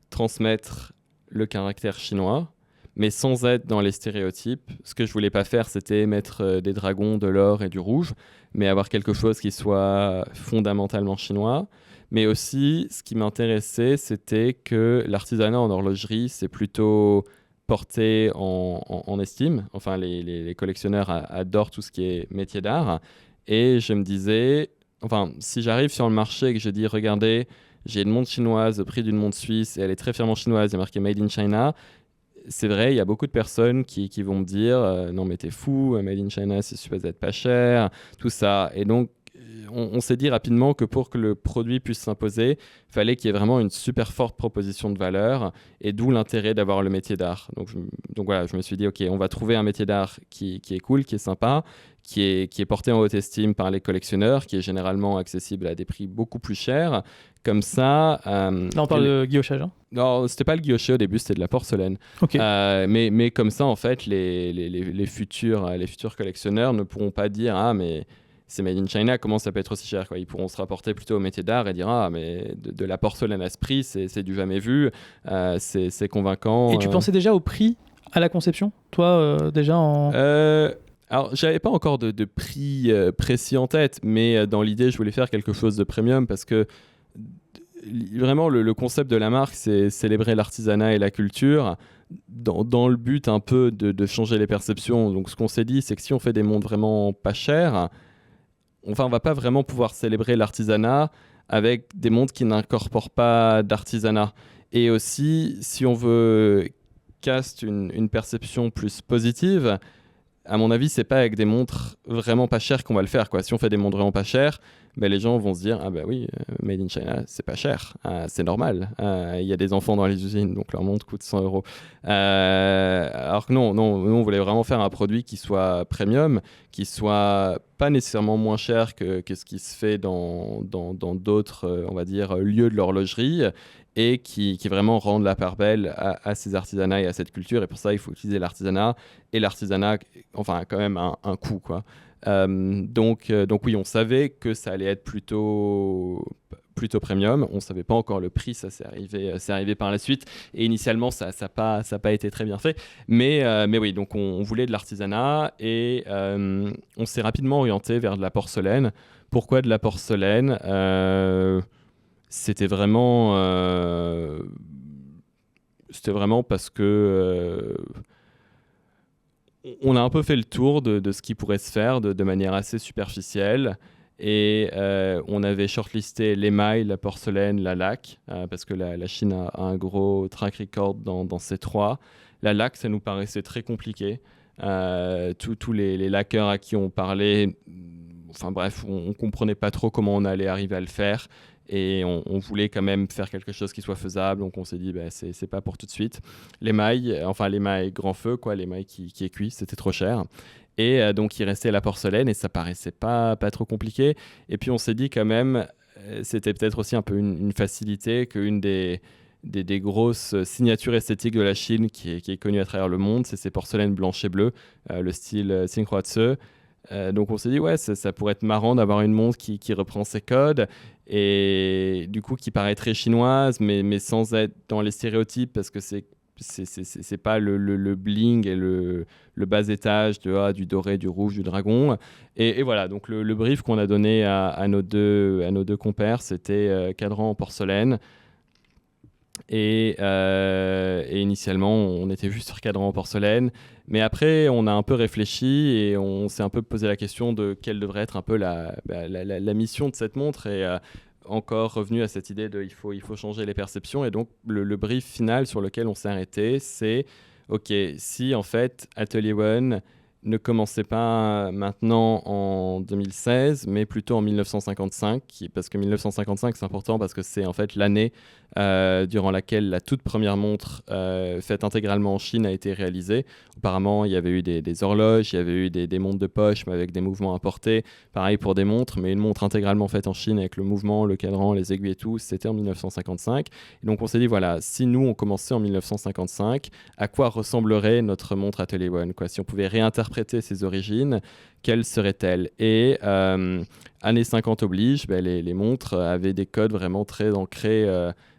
transmettre le caractère chinois, mais sans être dans les stéréotypes. Ce que je voulais pas faire, c'était mettre des dragons, de l'or et du rouge, mais avoir quelque chose qui soit fondamentalement chinois. Mais aussi, ce qui m'intéressait, c'était que l'artisanat en horlogerie, c'est plutôt porté en estime. Enfin, les collectionneurs adorent tout ce qui est métier d'art. Et je me disais, si j'arrive sur le marché et que je dis, regardez, j'ai une montre chinoise au prix d'une montre suisse, et elle est très fièrement chinoise, il y a marqué Made in China. C'est vrai, il y a beaucoup de personnes qui vont me dire non mais t'es fou, Made in China c'est supposé être pas cher, tout ça. Et donc on s'est dit rapidement que pour que le produit puisse s'imposer, il fallait qu'il y ait vraiment une super forte proposition de valeur, et d'où l'intérêt d'avoir le métier d'art. Donc voilà, je me suis dit ok, on va trouver un métier d'art qui est cool, qui est sympa, qui est porté en haute estime par les collectionneurs, qui est généralement accessible à des prix beaucoup plus chers. Comme ça... Là, on parle de guillochage, hein? Non, c'était pas le guilloché au début, c'était de la porcelaine. Mais comme ça, en fait, les futurs collectionneurs ne pourront pas dire « Ah, mais c'est Made in China, comment ça peut être aussi cher ?» Ils pourront se rapporter plutôt au métier d'art et dire « Ah, mais de la porcelaine à ce prix, c'est du jamais vu, c'est convaincant. » Et tu pensais déjà au prix à la conception, toi, déjà en... Alors, j'avais pas encore de prix précis en tête, mais dans l'idée, je voulais faire quelque chose de premium, parce que vraiment, le concept de la marque, c'est célébrer l'artisanat et la culture dans le but un peu de changer les perceptions. Donc, ce qu'on s'est dit, c'est que si on fait des montres vraiment pas chères, on va pas vraiment pouvoir célébrer l'artisanat avec des montres qui n'incorporent pas d'artisanat. Et aussi, si on veut cast une perception plus positive, à mon avis, c'est pas avec des montres vraiment pas chères qu'on va le faire, quoi. Si on fait des montres vraiment pas chères, les gens vont se dire « Ah bah oui, Made in China, c'est pas cher, c'est normal. Il y a des enfants dans les usines, donc leur montre coûte 100 €. » Alors que non, nous, on voulait vraiment faire un produit qui soit premium, qui soit pas nécessairement moins cher que ce qui se fait dans d'autres, on va dire, lieux de l'horlogerie, et qui vraiment rende la part belle à ces artisanats et à cette culture. Et pour ça, il faut utiliser l'artisanat. Et l'artisanat, a quand même un coût, quoi. Donc oui, on savait que ça allait être plutôt premium. On ne savait pas encore le prix, ça c'est arrivé par la suite. Et initialement, ça n'a pas été très bien fait. Mais oui, donc on voulait de l'artisanat et on s'est rapidement orienté vers de la porcelaine. Pourquoi de la porcelaine ? C'était vraiment parce que on a un peu fait le tour de ce qui pourrait se faire de manière assez superficielle. Et on avait shortlisté l'émail, la porcelaine, la laque, parce que la Chine a un gros track record dans ces trois. La laque, ça nous paraissait très compliqué. Tous les laqueurs à qui on parlait, enfin bref, on ne comprenait pas trop comment on allait arriver à le faire. Et on voulait quand même faire quelque chose qui soit faisable. Donc on s'est dit, c'est pas pour tout de suite. L'émail grand feu, l'émail qui est cuit, c'était trop cher. Et donc il restait la porcelaine et ça paraissait pas trop compliqué. Et puis on s'est dit quand même, c'était peut-être aussi un peu une facilité qu'une des grosses signatures esthétiques de la Chine qui est connue à travers le monde, c'est ces porcelaines blanches et bleues, le style Xinghuazi. Donc on s'est dit, ouais, ça pourrait être marrant d'avoir une montre qui reprend ces codes et du coup qui paraît très chinoise, mais sans être dans les stéréotypes parce que c'est pas le bling et le bas étage du doré, du rouge, du dragon. Et voilà, donc le brief qu'on a donné à nos deux compères, c'était cadran en porcelaine. Et initialement, on était juste sur cadran en porcelaine. Mais après, on a un peu réfléchi et on s'est un peu posé la question de quelle devrait être un peu la mission de cette montre. Et encore revenu à cette idée de il faut changer les perceptions. Et donc, le brief final sur lequel on s'est arrêté, c'est OK, si en fait Atelier One ne commençait pas maintenant en 2016, mais plutôt en 1955, parce que 1955 c'est important parce que c'est en fait l'année durant laquelle la toute première montre faite intégralement en Chine a été réalisée. Auparavant, il y avait eu des horloges, il y avait eu des montres de poche, mais avec des mouvements importés. Pareil pour des montres, mais une montre intégralement faite en Chine avec le mouvement, le cadran, les aiguilles et tout, c'était en 1955. Et donc on s'est dit, voilà, si nous on commençait en 1955, à quoi ressemblerait notre montre Atelier One, quoi ? Si on pouvait réinterpréter ses origines, quelle serait-elle ? Et années 50 oblige, les montres avaient des codes vraiment très ancrés,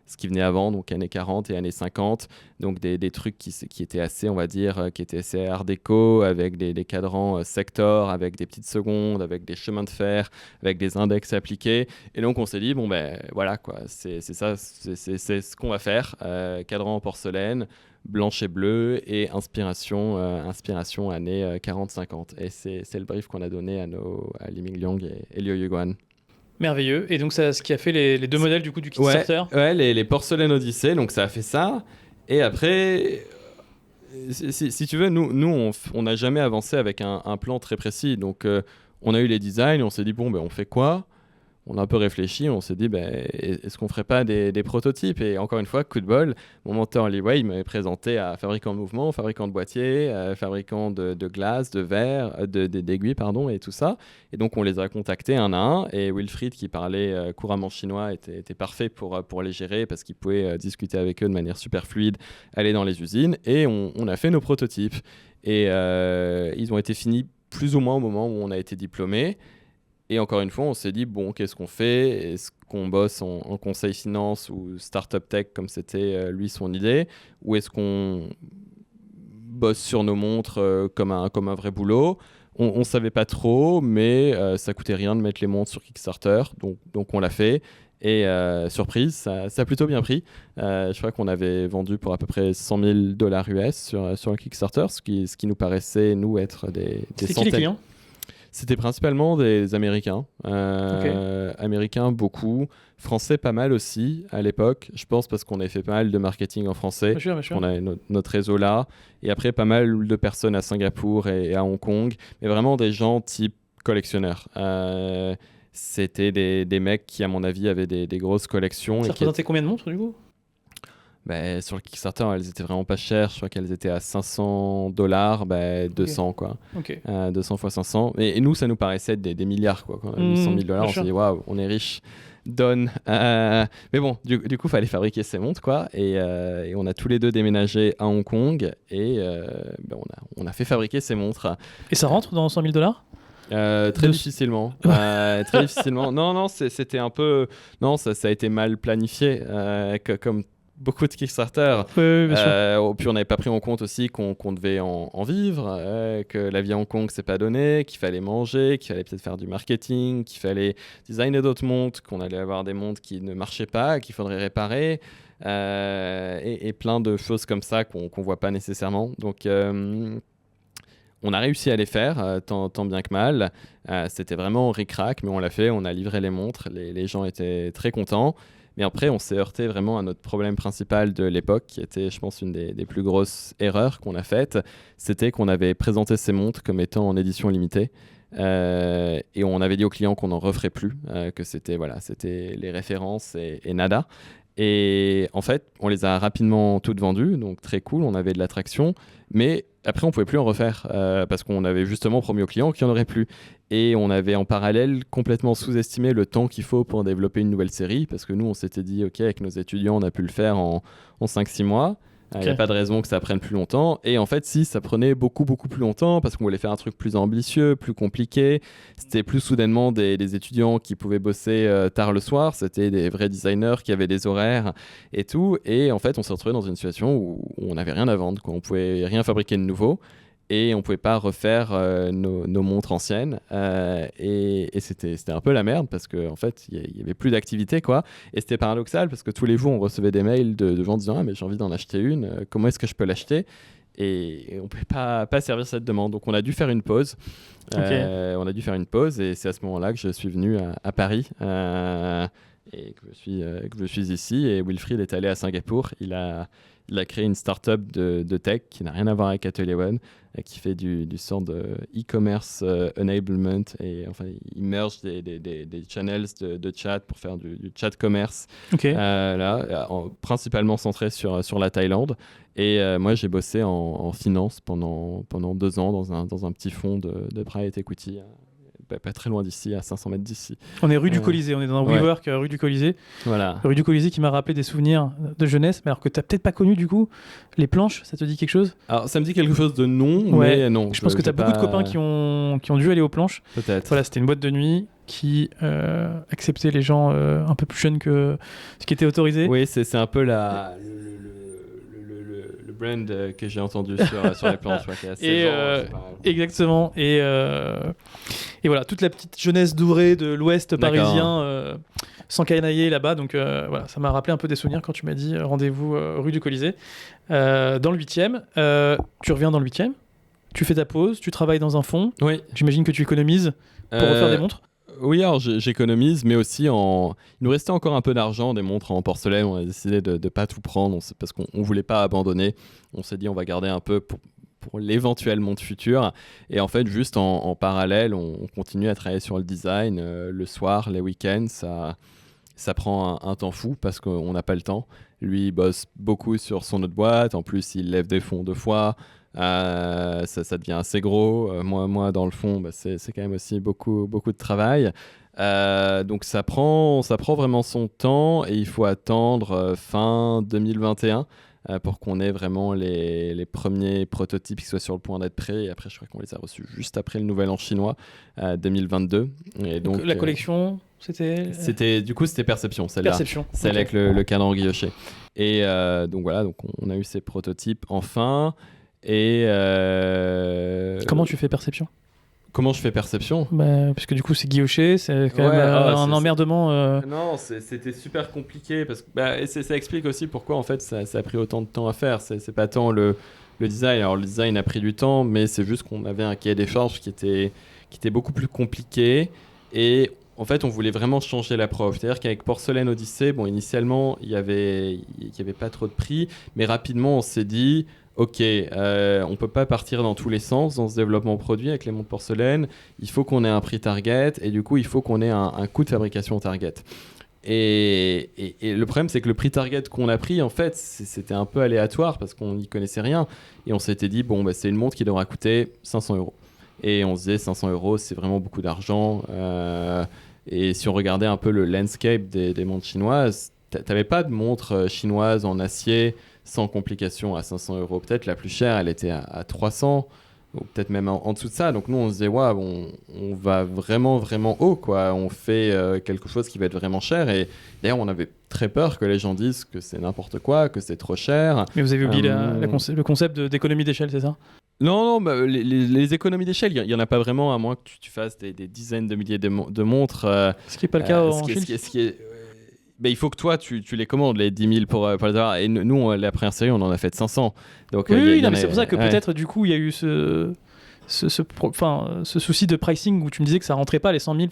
ce qui venait avant, donc années 40 et années 50, donc des trucs qui étaient assez, on va dire, qui étaient assez art déco, avec des cadrans sector, avec des petites secondes, avec des chemins de fer, avec des index appliqués. Et donc on s'est dit, voilà, quoi, c'est ça, c'est ce qu'on va faire, cadran en porcelaine, blanche et bleue et inspiration années 40-50. Et c'est le brief qu'on a donné à Li Mingliang et Liu Yuguan. Merveilleux. Et donc, c'est ce qui a fait les deux modèles du coup du Kickstarter. Ouais, les porcelaines Odyssey, donc ça a fait ça. Et après, si tu veux, nous on n'a jamais avancé avec un plan très précis. Donc, on a eu les designs, on s'est dit, on fait quoi ? On a un peu réfléchi, on s'est dit, est-ce qu'on ferait pas des prototypes ? Et encore une fois, coup de bol, mon mentor Li Wei m'avait présenté à fabricant de mouvements, fabricant de boîtiers, fabricant de glace, de verre, d'aiguilles, et tout ça. Et donc, on les a contactés un à un. Et Wilfried, qui parlait couramment chinois, était parfait pour les gérer parce qu'il pouvait discuter avec eux de manière super fluide, aller dans les usines. Et on a fait nos prototypes. Et ils ont été finis plus ou moins au moment où on a été diplômés. Et encore une fois, on s'est dit, qu'est-ce qu'on fait ? Est-ce qu'on bosse en conseil finance ou startup tech, comme c'était lui son idée ? Ou est-ce qu'on bosse sur nos montres comme un vrai boulot ? On ne savait pas trop, mais ça coûtait rien de mettre les montres sur Kickstarter. Donc on l'a fait. Et surprise, ça a plutôt bien pris. Je crois qu'on avait vendu pour à peu près $100,000 US sur le Kickstarter, ce qui nous paraissait, nous, être des C'était centaines. Qui les clients ? C'était principalement des Américains. Américains, beaucoup. Français, pas mal aussi, à l'époque. Je pense parce qu'on avait fait pas mal de marketing en français. Bien sûr. On avait notre réseau là. Et après, pas mal de personnes à Singapour et à Hong Kong. Mais vraiment des gens type collectionneurs. C'était des mecs qui, à mon avis, avaient des grosses collections. Ça représentait combien de montres, du coup ? Sur le Kickstarter, elles étaient vraiment pas chères. Je crois qu'elles étaient à $500, 200 quoi. 200 fois 500. Et nous, ça nous paraissait être des milliards quoi. Quand on a mis $100,000, on s'est dit waouh, on est riche. Donne. Mais bon, du coup, fallait fabriquer ces montres quoi. Et on a tous les deux déménagé à Hong Kong et on a fait fabriquer ces montres. Et ça rentre dans $100,000 ? Très difficilement. Très difficilement. Non, c'était un peu... Non, ça a été mal planifié, comme beaucoup de Kickstarter. Oui, bien sûr. Puis on n'avait pas pris en compte aussi qu'on devait en vivre, que la vie à Hong Kong s'est pas donnée, qu'il fallait manger, qu'il fallait peut-être faire du marketing, qu'il fallait designer d'autres montres, qu'on allait avoir des montres qui ne marchaient pas, qu'il faudrait réparer, et plein de choses comme ça qu'on voit pas nécessairement. Donc on a réussi à les faire, tant bien que mal. C'était vraiment ric-rac, mais on l'a fait, on a livré les montres, les gens étaient très contents. Mais après, on s'est heurté vraiment à notre problème principal de l'époque, qui était, je pense, une des plus grosses erreurs qu'on a faites. C'était qu'on avait présenté ces montres comme étant en édition limitée. Et on avait dit aux clients qu'on n'en referait plus, que c'était les références et nada. Et en fait, on les a rapidement toutes vendues, donc très cool, on avait de l'attraction. Mais après, on ne pouvait plus en refaire parce qu'on avait justement promis aux clients qu'il n'y en aurait plus. Et on avait en parallèle complètement sous-estimé le temps qu'il faut pour développer une nouvelle série parce que nous, on s'était dit, OK, avec nos étudiants, on a pu le faire en 5-6 mois. Il n'y a pas de raison que ça prenne plus longtemps. Et en fait, si, ça prenait beaucoup, beaucoup plus longtemps parce qu'on voulait faire un truc plus ambitieux, plus compliqué. C'était plus soudainement des étudiants qui pouvaient bosser tard le soir. C'était des vrais designers qui avaient des horaires et tout. Et en fait, on s'est retrouvé dans une situation où on n'avait rien à vendre, quoi. On ne pouvait rien fabriquer de nouveau. Et on ne pouvait pas refaire nos montres anciennes. Et c'était un peu la merde parce qu'en fait, il n'y avait plus d'activité, quoi. Et c'était paradoxal parce que tous les jours, on recevait des mails de gens disant « Ah, mais j'ai envie d'en acheter une. Comment est-ce que je peux l'acheter ?» Et on ne pouvait pas servir cette demande. Donc, on a dû faire une pause. On a dû faire une pause et c'est à ce moment-là que je suis venu à Paris. Et que je suis ici. Et Wilfried est allé à Singapour. Il a créé une start-up de tech qui n'a rien à voir avec Atelier One, qui fait du sort de e-commerce enablement. Et enfin, il merge des channels de chat pour faire du chat commerce. Principalement centré sur la Thaïlande. Et moi, j'ai bossé en finance pendant 2 ans dans un petit fonds de private equity. Pas très loin d'ici, à 500 mètres d'ici. On est rue du Colisée, on est dans un WeWork rue du Colisée. Voilà. Rue du Colisée qui m'a rappelé des souvenirs de jeunesse, mais alors que tu n'as peut-être pas connu du coup. Les planches, ça te dit quelque chose ? Alors ça me dit quelque chose de non, mais non. Je pense que tu as beaucoup de copains qui ont dû aller aux planches. Peut-être. Voilà, c'était une boîte de nuit qui acceptait les gens un peu plus jeunes que ce qui était autorisé. Oui, c'est un peu le brand que j'ai entendu sur les planches. Exactement. Et voilà, toute la petite jeunesse dorée de l'Ouest parisien sans canailler là-bas. Donc voilà, ça m'a rappelé un peu des souvenirs quand tu m'as dit rendez-vous rue du Colisée. Dans le 8e, tu reviens dans le 8e, tu fais ta pause, tu travailles dans un fonds. Oui. J'imagine que tu économises pour refaire des montres. Oui, alors j'économise, mais aussi il nous restait encore un peu d'argent, des montres en porcelaine. On a décidé de ne pas tout prendre parce qu'on ne voulait pas abandonner. On s'est dit on va garder un peu pour l'éventuelle montre future. Et en fait, juste en parallèle, on continue à travailler sur le design. Le soir, les week-ends, ça prend un temps fou parce qu'on n'a pas le temps. Lui, il bosse beaucoup sur son autre boîte. En plus, il lève des fonds 2 fois. Ça devient assez gros. Moi, dans le fond, c'est quand même aussi beaucoup de travail. Donc ça prend vraiment son temps et il faut attendre fin 2021 pour qu'on ait vraiment les premiers prototypes qui soient sur le point d'être prêts. Et après, je crois qu'on les a reçus juste après le Nouvel An chinois 2022. Et donc la collection, c'était Perception, celle-là. Celle avec le cadran guilloché. Et donc voilà, donc on a eu ces prototypes enfin. Et comment tu fais Perception ? Comment je fais Perception ? Parce que du coup c'est guilloché, c'est quand même un emmerdement. Non, c'était super compliqué parce que ça explique aussi pourquoi en fait ça a pris autant de temps à faire. C'est pas tant le design. Alors le design a pris du temps, mais c'est juste qu'on avait un cahier des charges qui était beaucoup plus compliqué et en fait on voulait vraiment changer l'approche. C'est-à-dire qu'avec Porcelaine Odyssey, initialement il y avait pas trop de prix, mais rapidement on s'est dit ok, on peut pas partir dans tous les sens dans ce développement produit avec les montres porcelaine. Il faut qu'on ait un prix target et du coup, il faut qu'on ait un coût de fabrication target. Et le problème, c'est que le prix target qu'on a pris, en fait, c'était un peu aléatoire parce qu'on n'y connaissait rien. Et on s'était dit, c'est une montre qui devra coûter 500 €. Et on se disait, 500 €, c'est vraiment beaucoup d'argent. Et si on regardait un peu le landscape des montres chinoises, t'avais pas de montre chinoise en acier sans complication à 500 €. Peut-être la plus chère, elle était à 300. ou peut-être même en dessous de ça. Donc nous, on se disait, on va vraiment, vraiment haut, quoi. On fait quelque chose qui va être vraiment cher. Et d'ailleurs, on avait très peur que les gens disent que c'est n'importe quoi, que c'est trop cher. Mais vous avez oublié le concept d'économie d'échelle, c'est ça ? Non, les économies d'échelle, il n'y en a pas vraiment, à moins que tu fasses des dizaines de milliers de montres. Ce qui n'est pas le cas en Chine. Il faut que toi, tu les commandes, les 10 000 pour les avoir. Et nous, la première série, on en a fait 500. Donc, mais c'est pour ça que peut-être, du coup, il y a eu ce souci de pricing où tu me disais que ça rentrait pas les 100 000,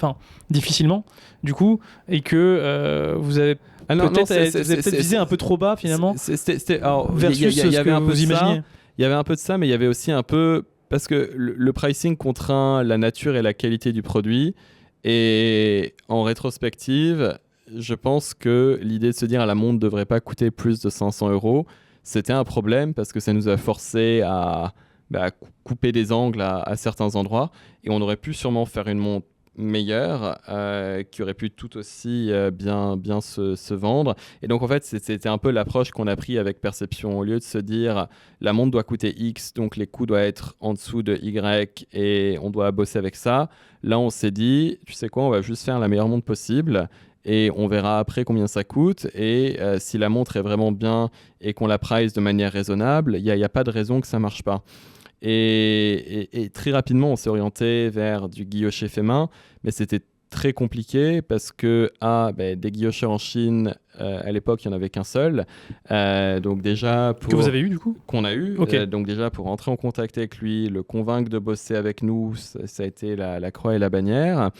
difficilement, du coup, et que vous avez peut-être visé un peu trop bas, finalement, versus ce que vous imaginez. Il y avait un peu de ça, mais il y avait aussi un peu... Parce que le pricing contraint la nature et la qualité du produit. Et en rétrospective, je pense que l'idée de se dire la montre ne devrait pas coûter plus de 500 €, c'était un problème parce que ça nous a forcé à couper des angles à certains endroits. Et on aurait pu sûrement faire une montre meilleure qui aurait pu tout aussi bien se vendre. Et donc en fait c'était un peu l'approche qu'on a pris avec Perception. Au lieu de se dire la montre doit coûter X, donc les coûts doivent être en dessous de Y et on doit bosser avec ça, là on s'est dit tu sais quoi, on va juste faire la meilleure montre possible et on verra après combien ça coûte. Et si la montre est vraiment bien et qu'on la price de manière raisonnable, il n'y a pas de raison que ça marche pas. Et très rapidement, on s'est orienté vers du guilloché fait main, mais c'était très compliqué parce que des guillocheurs en Chine, à l'époque, il n'y en avait qu'un seul. Donc déjà que vous avez eu du coup ? Qu'on a eu. Okay. Donc déjà, pour entrer en contact avec lui, le convaincre de bosser avec nous, ça a été la croix et la bannière.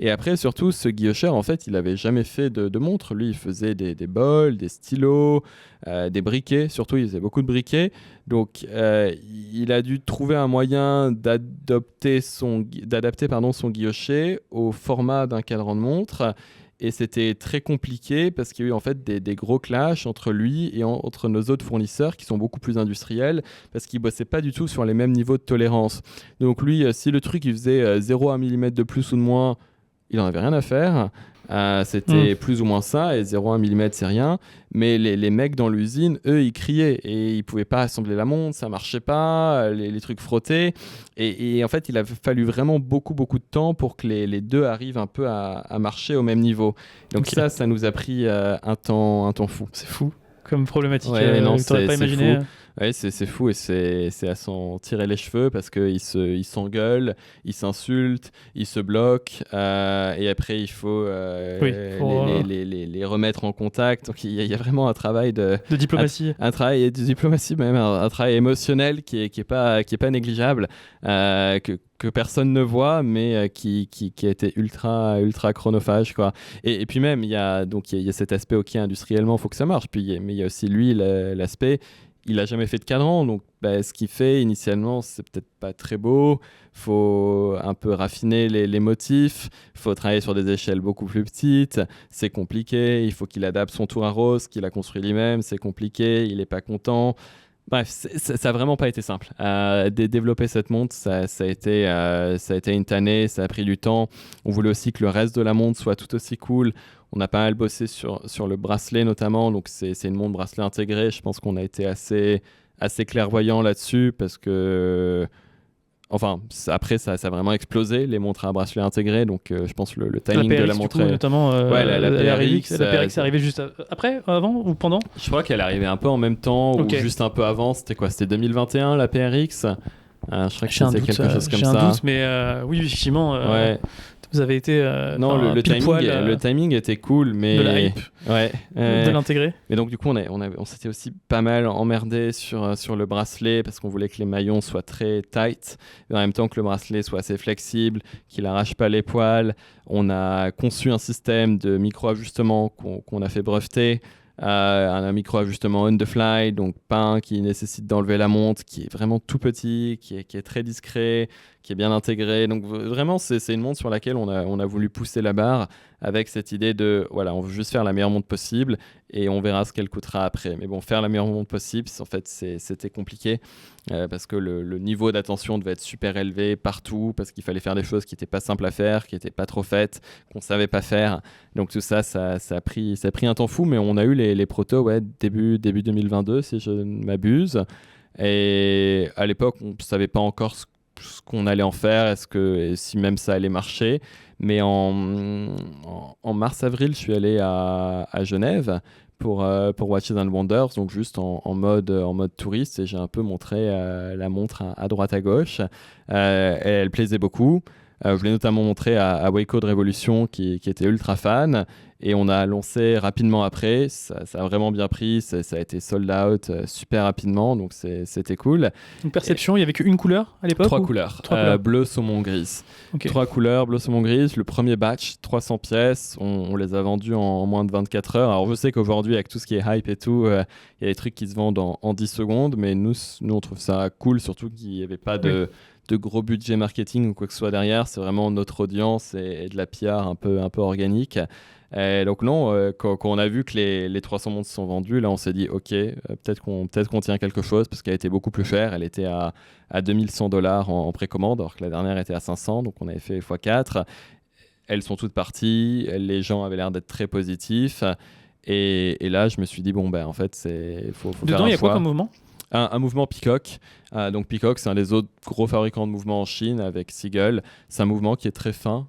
Et après, surtout, ce guillocheur, en fait, il n'avait jamais fait de montre. Lui, il faisait des bols, des stylos, des briquets. Surtout, il faisait beaucoup de briquets. Donc, il a dû trouver un moyen d'adapter son guillochet au format d'un cadran de montre. Et c'était très compliqué parce qu'il y a eu en fait des gros clashs entre lui et entre nos autres fournisseurs qui sont beaucoup plus industriels parce qu'ils ne bossaient pas du tout sur les mêmes niveaux de tolérance. Donc lui, si le truc il faisait 0,1 mm de plus ou de moins, il n'en avait rien à faire. C'était plus ou moins ça, et 0,1 mm c'est rien, mais les mecs dans l'usine, eux, ils criaient et ils pouvaient pas assembler la montre, ça marchait pas, les trucs frottaient, et en fait il a fallu vraiment beaucoup de temps pour que les deux arrivent un peu à marcher au même niveau. Donc ça nous a pris un temps fou. C'est fou comme problématique, non, tu n'aurais pas imaginé. Ouais, c'est fou et c'est à s'en tirer les cheveux parce qu'ils s'engueulent, ils s'insultent, ils se bloquent et après il faut les remettre en contact. Donc il y a vraiment un travail de diplomatie. Un travail de diplomatie, même un travail émotionnel qui est pas négligeable, que personne ne voit mais qui a été ultra chronophage, quoi. Et puis même il y a cet aspect industriellement il faut que ça marche, mais il y a aussi lui l'aspect. Il n'a jamais fait de cadran, donc ce qu'il fait initialement, c'est peut-être pas très beau. Il faut un peu raffiner les motifs. Il faut travailler sur des échelles beaucoup plus petites. C'est compliqué. Il faut qu'il adapte son tour à rose, qu'il a construit lui-même. C'est compliqué. Il n'est pas content. Bref, ça n'a vraiment pas été simple. Développer cette montre, ça a été une tannée. Ça a pris du temps. On voulait aussi que le reste de la montre soit tout aussi cool. On a pas mal bossé sur le bracelet notamment, donc c'est une montre bracelet intégrée. Je pense qu'on a été assez clairvoyant là-dessus parce que, après ça a vraiment explosé les montres à bracelet intégré. Donc je pense le timing PRX, de la montre, notamment la PRX. La PRX est arrivée juste après, avant ou pendant ? Je crois qu'elle est arrivée un peu en même temps ou juste un peu avant. C'était quoi ? C'était 2021 la PRX. Je crois que c'était quelque chose comme ça. J'ai un doute, mais oui, effectivement. Vous avez été le timing était cool, mais de la hype, de l'intégrer. Mais donc du coup on s'était aussi pas mal emmerdé sur le bracelet parce qu'on voulait que les maillons soient très tight, mais en même temps que le bracelet soit assez flexible, qu'il arrache pas les poils. On a conçu un système de micro-ajustement qu'on a fait breveter. Un micro-ajustement on the fly, donc pas un qui nécessite d'enlever la montre, qui est vraiment tout petit, qui est très discret, qui est bien intégré. Donc vraiment c'est une montre sur laquelle on a voulu pousser la barre avec cette idée de on veut juste faire la meilleure montre possible et on verra ce qu'elle coûtera après. Mais bon, faire la meilleure montre possible, en fait c'était compliqué parce que le niveau d'attention devait être super élevé partout, parce qu'il fallait faire des choses qui n'étaient pas simples à faire, qui n'étaient pas trop faites, qu'on savait pas faire. Donc tout ça a pris un temps fou, mais on a eu les protos début 2022 si je ne m'abuse. Et à l'époque on savait pas encore ce qu'on allait en faire, et si même ça allait marcher. Mais en mars-avril, je suis allé à Genève pour Watches and Wonders, donc juste en mode touriste, et j'ai un peu montré la montre à droite à gauche. Elle plaisait beaucoup. Je l'ai notamment montré à Waco de Révolution qui était ultra fan, et on a lancé rapidement après. Ça a vraiment bien pris, ça a été sold out super rapidement, donc c'était cool. Une perception, il n'y avait qu'une couleur à l'époque? Trois couleurs. Bleu, saumon, grise. Okay. 3 couleurs, bleu, saumon, grise. Le premier batch, 300 pièces, on les a vendus en moins de 24 heures. Alors je sais qu'aujourd'hui, avec tout ce qui est hype et tout, il y a des trucs qui se vendent en 10 secondes, mais nous on trouve ça cool, surtout qu'il n'y avait pas de gros budget marketing ou quoi que ce soit derrière. C'est vraiment notre audience et de la PR un peu organique. Et donc non, quand on a vu que les 300 montres se sont vendues, là on s'est dit ok, peut-être qu'on tient quelque chose, parce qu'elle était beaucoup plus chère. Elle était à $2100 en précommande, alors que la dernière était à 500, donc on avait fait x4. Elles sont toutes parties, les gens avaient l'air d'être très positifs, et là je me suis dit bon ben en fait faut faire un choix. Dedans il y a quoi comme mouvement? Un mouvement Peacock. Donc Peacock, c'est un des autres gros fabricants de mouvements en Chine avec Seagull. C'est un mouvement qui est très fin,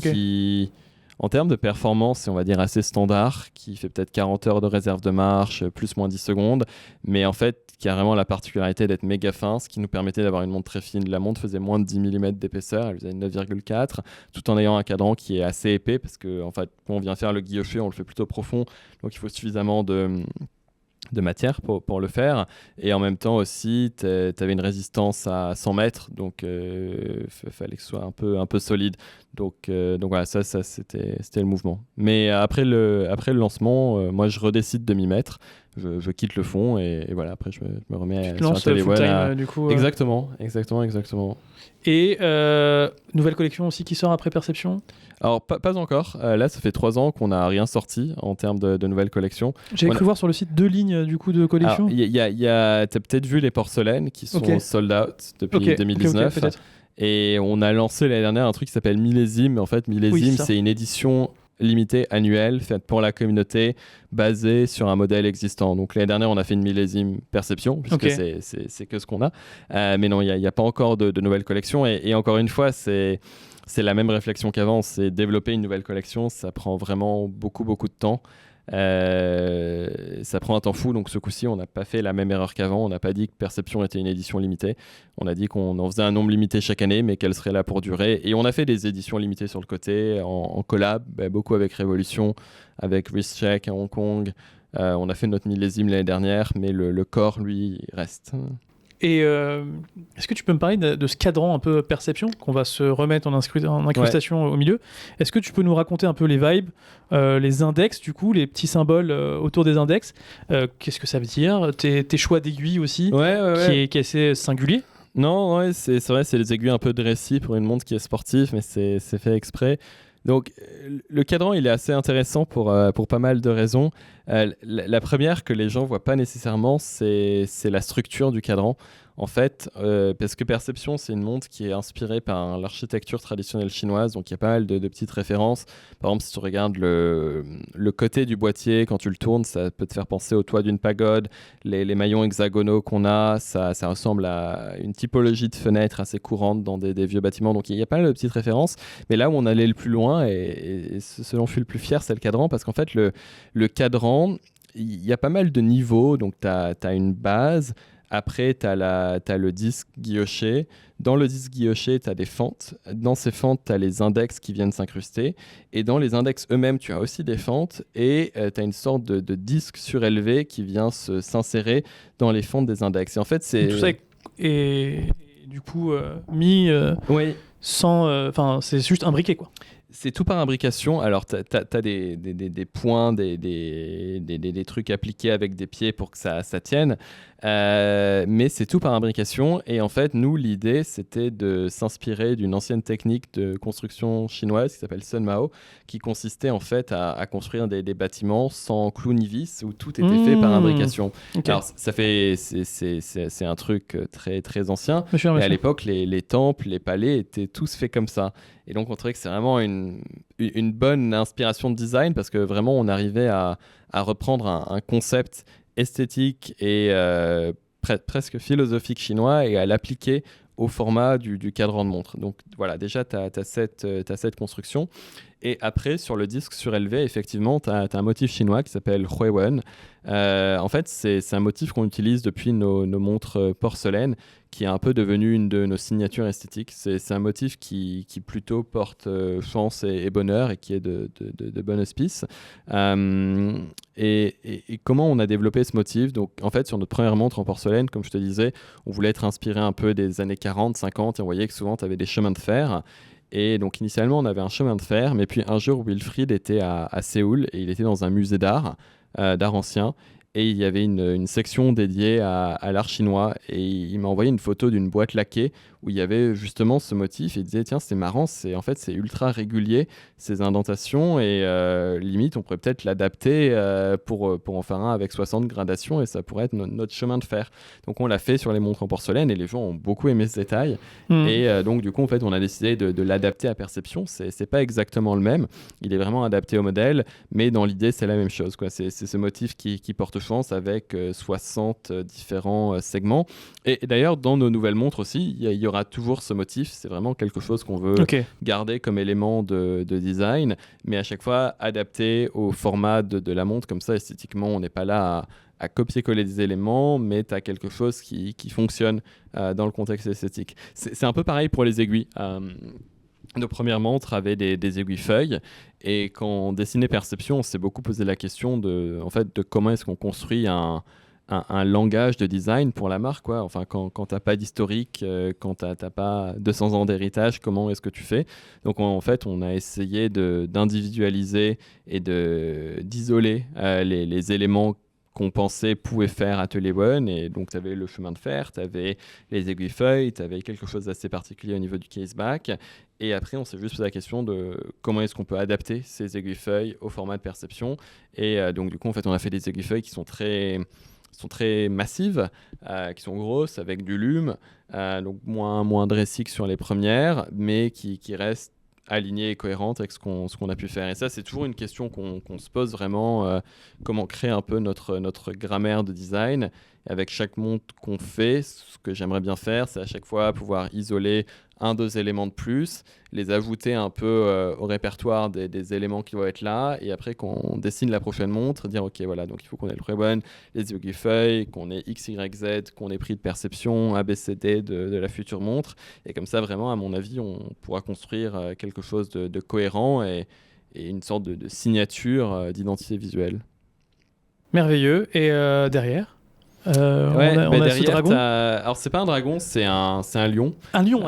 qui, en termes de performance, c'est on va dire assez standard, qui fait peut-être 40 heures de réserve de marche, plus moins 10 secondes, mais en fait qui a vraiment la particularité d'être méga fin, ce qui nous permettait d'avoir une montre très fine. La montre faisait moins de 10 mm d'épaisseur, elle faisait 9,4, tout en ayant un cadran qui est assez épais, parce que en fait, quand on vient faire le guilloché, on le fait plutôt profond, donc il faut suffisamment de matière pour le faire, et en même temps aussi tu avais une résistance à 100 mètres, donc fallait que ce soit un peu solide, donc voilà, ça c'était le mouvement. Mais après le lancement, moi je redécide de m'y mettre, je quitte le fond, et voilà, après je me remets sur la télé. Full-time, du coup, exactement. Et nouvelle collection aussi qui sort après Perception? Alors, pas encore. Là, ça fait 3 ans qu'on n'a rien sorti en termes de nouvelles collections. J'avais cru voir sur le site 2 lignes du coup de collection. T'as peut-être vu les porcelaines qui sont sold out depuis 2019. Okay, et on a lancé l'année dernière un truc qui s'appelle Millésime. En fait, Millésime, c'est une édition limitée annuelle faite pour la communauté, basée sur un modèle existant. Donc l'année dernière, on a fait une millésime Perception, puisque c'est que ce qu'on a. Mais non, il n'y a pas encore de nouvelles collections. Et encore une fois, c'est la même réflexion qu'avant. C'est développer une nouvelle collection, ça prend vraiment beaucoup de temps. Ça prend un temps fou, donc ce coup-ci on n'a pas fait la même erreur qu'avant. On n'a pas dit que Perception était une édition limitée, on a dit qu'on en faisait un nombre limité chaque année, mais qu'elle serait là pour durer, et on a fait des éditions limitées sur le côté en collab, beaucoup avec Révolution, avec Wristcheck à Hong Kong. On a fait notre millésime l'année dernière, mais le corps lui reste. Et est-ce que tu peux me parler de ce cadran un peu Perception qu'on va se remettre en incrustation au milieu? Est-ce que tu peux nous raconter un peu les vibes, les index, du coup, les petits symboles autour des index? Qu'est-ce que ça veut dire? Tes choix d'aiguilles aussi, qui est assez singulier. Non, c'est vrai, c'est les aiguilles un peu dressées pour une montre qui est sportive, mais c'est fait exprès. Donc, le cadran, il est assez intéressant pour pas mal de raisons. La première que les gens voient pas nécessairement, c'est la structure du cadran. En fait, parce que Perception, c'est une montre qui est inspirée par l'architecture traditionnelle chinoise, donc il y a pas mal de petites références. Par exemple, si tu regardes le côté du boîtier, quand tu le tournes, ça peut te faire penser au toit d'une pagode. Les maillons hexagonaux qu'on a, ça ressemble à une typologie de fenêtre assez courante dans des vieux bâtiments. Donc il y a pas mal de petites références. Mais là où on allait le plus loin, et ce dont je suis le plus fier, c'est le cadran, parce qu'en fait, le cadran, il y a pas mal de niveaux. Donc tu as une base. Après, tu as le disque guilloché. Dans le disque guilloché, tu as des fentes. Dans ces fentes, tu as les index qui viennent s'incruster. Et dans les index eux-mêmes, tu as aussi des fentes. Et tu as une sorte de disque surélevé qui vient s'insérer dans les fentes des index. Et en fait, c'est... Tout ça est du coup mis sans... Enfin, c'est juste imbriqué, quoi. C'est tout par imbrication. Alors, tu as des points, des trucs appliqués avec des pieds pour que ça tienne. Mais c'est tout par imbrication. Et en fait, nous, l'idée, c'était de s'inspirer d'une ancienne technique de construction chinoise qui s'appelle Sun Mao, qui consistait en fait à construire des bâtiments sans clous ni vis, où tout était fait par imbrication. Okay. Alors, c'est un truc très, très ancien. Et à l'époque, les temples, les palais étaient tous faits comme ça. Et donc, on trouvait que c'est vraiment une bonne inspiration de design, parce que vraiment, on arrivait à reprendre un concept esthétique et presque philosophique chinois et à l'appliquer au format du cadran de montre. Donc voilà, déjà, tu as cette construction. Et après, sur le disque surélevé, effectivement, tu as un motif chinois qui s'appelle Huiwen. En fait, c'est un motif qu'on utilise depuis nos montres porcelaine, qui est un peu devenu une de nos signatures esthétiques. C'est un motif qui plutôt porte chance et bonheur et qui est de bon auspice. Et comment on a développé ce motif? Donc, en fait, sur notre première montre en porcelaine, comme je te disais, on voulait être inspiré un peu des années 40, 50, et on voyait que souvent, tu avais des chemins de fer. Et donc, initialement, on avait un chemin de fer, mais puis un jour, Wilfried était à Séoul et il était dans un musée d'art ancien. Et il y avait une section dédiée à l'art chinois. Et il m'a envoyé une photo d'une boîte laquée où il y avait justement ce motif. Et il disait, tiens, c'est marrant, en fait, c'est ultra régulier, ces indentations. Et limite, on pourrait peut-être l'adapter pour en faire un avec 60 gradations. Et ça pourrait être notre chemin de fer. Donc, on l'a fait sur les montres en porcelaine. Et les gens ont beaucoup aimé ce détail. Et donc, du coup, en fait, on a décidé de l'adapter à perception. C'est pas exactement le même. Il est vraiment adapté au modèle. Mais dans l'idée, c'est la même chose, quoi. C'est ce motif qui porte chance avec 60 différents segments. Et d'ailleurs, dans nos nouvelles montres aussi, il y aura toujours ce motif. C'est vraiment quelque chose qu'on veut garder comme élément de design, mais à chaque fois adapté au format de la montre. Comme ça, esthétiquement, on n'est pas là à copier-coller des éléments, mais tu as quelque chose qui fonctionne dans le contexte esthétique. C'est un peu pareil pour les aiguilles. Nos premières montres avaient des aiguilles-feuilles, et quand on dessinait Perception, on s'est beaucoup posé la question de comment est-ce qu'on construit un langage de design pour la marque, quoi. Enfin, quand tu n'as pas d'historique, quand tu n'as pas 200 ans d'héritage, comment est-ce que tu fais? Donc, en fait, on a essayé d'individualiser et d'isoler les éléments qu'on pensait pouvait faire Atelier One. Et donc, tu avais le chemin de fer, tu avais les aiguilles-feuilles, tu avais quelque chose d'assez particulier au niveau du caseback. Et après, on s'est juste posé la question de comment est-ce qu'on peut adapter ces aiguilles-feuilles au format de Perception. Et donc, du coup, en fait, on a fait des aiguilles-feuilles qui sont très massives, qui sont grosses, avec du lume, donc moins dressiques sur les premières, mais qui restent alignée et cohérente avec ce qu'on a pu faire. Et ça, c'est toujours une question qu'on se pose vraiment, comment créer un peu notre grammaire de design. Et avec chaque montre qu'on fait, ce que j'aimerais bien faire, c'est à chaque fois pouvoir isoler 1-2 éléments de plus, les ajouter un peu au répertoire des éléments qui vont être là, et après qu'on dessine la prochaine montre, dire ok, voilà, donc il faut qu'on ait le Huiwen, les aiguilles-feuilles, qu'on ait X, Y, Z, qu'on ait pris de perception, A, B, C, D de la future montre. Et comme ça, vraiment, à mon avis, on pourra construire quelque chose de cohérent et une sorte de signature d'identité visuelle. Merveilleux. Et derrière on a derrière, ce dragon. Alors, c'est pas un dragon, c'est un lion. Un lion,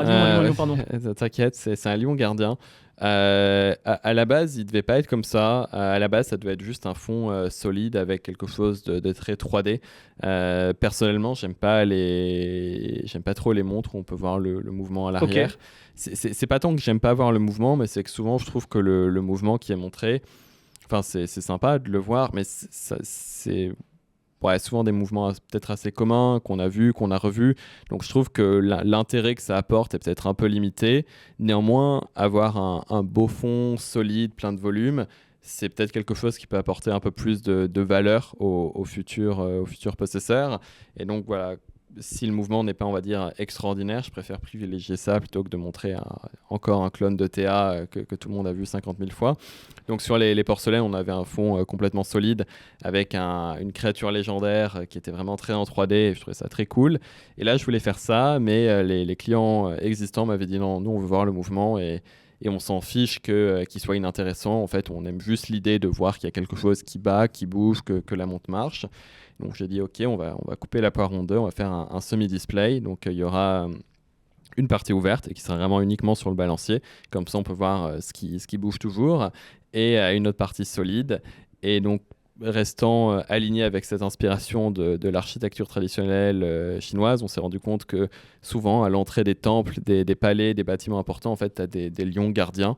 pardon. T'inquiète, c'est un lion gardien. À la base, il devait pas être comme ça. À la base, ça devait être juste un fond solide avec quelque chose de très 3D. Personnellement, j'aime pas trop les montres où on peut voir le mouvement à l'arrière. Okay. C'est pas tant que j'aime pas voir le mouvement, mais c'est que souvent, je trouve que le mouvement qui est montré, enfin, c'est sympa de le voir, mais c'est souvent des mouvements peut-être assez communs qu'on a vus, qu'on a revus. Donc je trouve que l'intérêt que ça apporte est peut-être un peu limité. Néanmoins, avoir un beau fond solide, plein de volume, c'est peut-être quelque chose qui peut apporter un peu plus de valeur aux futurs possesseurs. Et donc voilà, si le mouvement n'est pas, on va dire, extraordinaire, je préfère privilégier ça plutôt que de montrer encore un clone de TA que tout le monde a vu 50 000 fois. Donc sur les porcelaines, on avait un fond complètement solide avec une créature légendaire qui était vraiment très en 3D, et je trouvais ça très cool. Et là, je voulais faire ça, mais les clients existants m'avaient dit non, nous on veut voir le mouvement et on s'en fiche qu'il soit inintéressant. En fait, on aime juste l'idée de voir qu'il y a quelque chose qui bat, qui bouge, que la montre marche. Donc j'ai dit ok, on va couper la poire en deux, on va faire un semi-display. Donc il y aura une partie ouverte et qui sera vraiment uniquement sur le balancier. Comme ça, on peut voir ce qui bouge toujours. Et une autre partie solide. Et donc, restant aligné avec cette inspiration de l'architecture traditionnelle chinoise, on s'est rendu compte que souvent, à l'entrée des temples, des palais, des bâtiments importants, en fait, tu as des lions gardiens,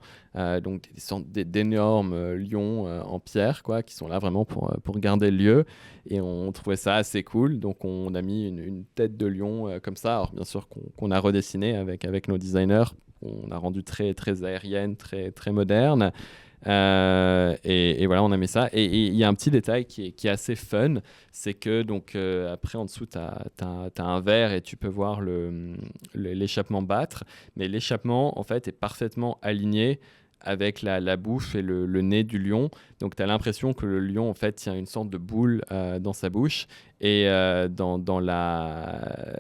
donc d'énormes lions en pierre, quoi, qui sont là vraiment pour garder le lieu. Et on trouvait ça assez cool, donc on a mis une tête de lion comme ça. Alors, bien sûr, qu'on a redessiné avec nos designers. On a rendu très, très aérienne, très, très moderne. Et voilà, on a mis ça. Et il y a un petit détail qui est assez fun, c'est que donc après en dessous, tu as un verre et tu peux voir l'échappement battre, mais l'échappement en fait est parfaitement aligné avec la bouche et le nez du lion. Donc tu as l'impression que le lion en fait tient une sorte de boule dans sa bouche. Et dans la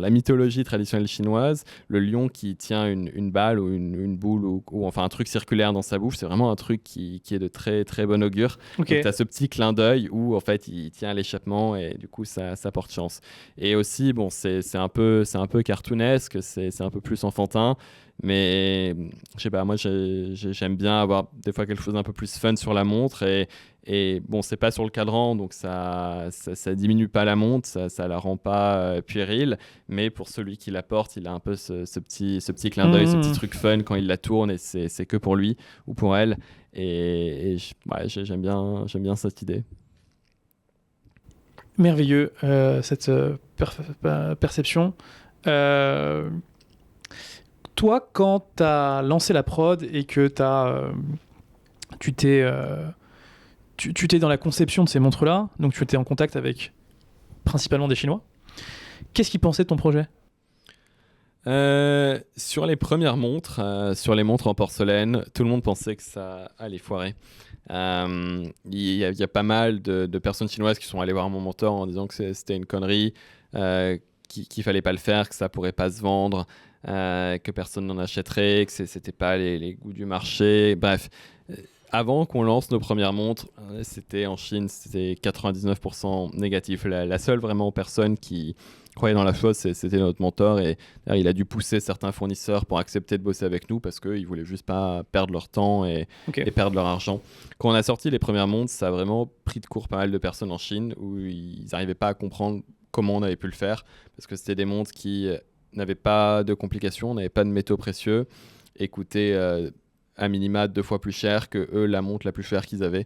mythologie traditionnelle chinoise, le lion qui tient une balle ou une boule ou enfin un truc circulaire dans sa bouche, c'est vraiment un truc qui est de très très bon augure. Okay. Donc tu as ce petit clin d'œil où en fait il tient l'échappement et du coup ça porte chance. Et aussi bon c'est un peu cartoonesque, c'est un peu plus enfantin. Mais je sais pas, moi j'aime bien avoir des fois quelque chose d'un peu plus fun sur la montre et bon, c'est pas sur le cadran, donc ça diminue pas la montre, ça la rend pas puérile, mais pour celui qui la porte, il a un peu ce petit clin d'œil, ce petit truc fun quand il la tourne et c'est que pour lui ou pour elle. Et j'aime bien cette idée. Merveilleux, cette perception. Toi, quand tu as lancé la prod et que tu t'es dans la conception de ces montres-là, donc tu étais en contact avec principalement des Chinois, qu'est-ce qu'ils pensaient de ton projet ? Sur les premières montres, sur les montres en porcelaine, tout le monde pensait que ça allait foirer. Il y a pas mal de personnes chinoises qui sont allées voir mon mentor en disant que c'était une connerie, qu'il fallait pas le faire, que ça pourrait pas se vendre. Que personne n'en achèterait, que c'était pas les goûts du marché, bref. Avant qu'on lance nos premières montres, c'était en Chine, c'était 99% négatif. La seule vraiment personne qui croyait dans la chose, c'était notre mentor et il a dû pousser certains fournisseurs pour accepter de bosser avec nous parce qu'ils voulaient juste pas perdre leur temps et perdre leur argent. Quand on a sorti les premières montres, ça a vraiment pris de court pas mal de personnes en Chine où ils n'arrivaient pas à comprendre comment on avait pu le faire parce que c'était des montres qui n'avaient pas de complications, n'avaient pas de métaux précieux et coûtaient à minima 2 fois plus cher que eux la montre la plus chère qu'ils avaient.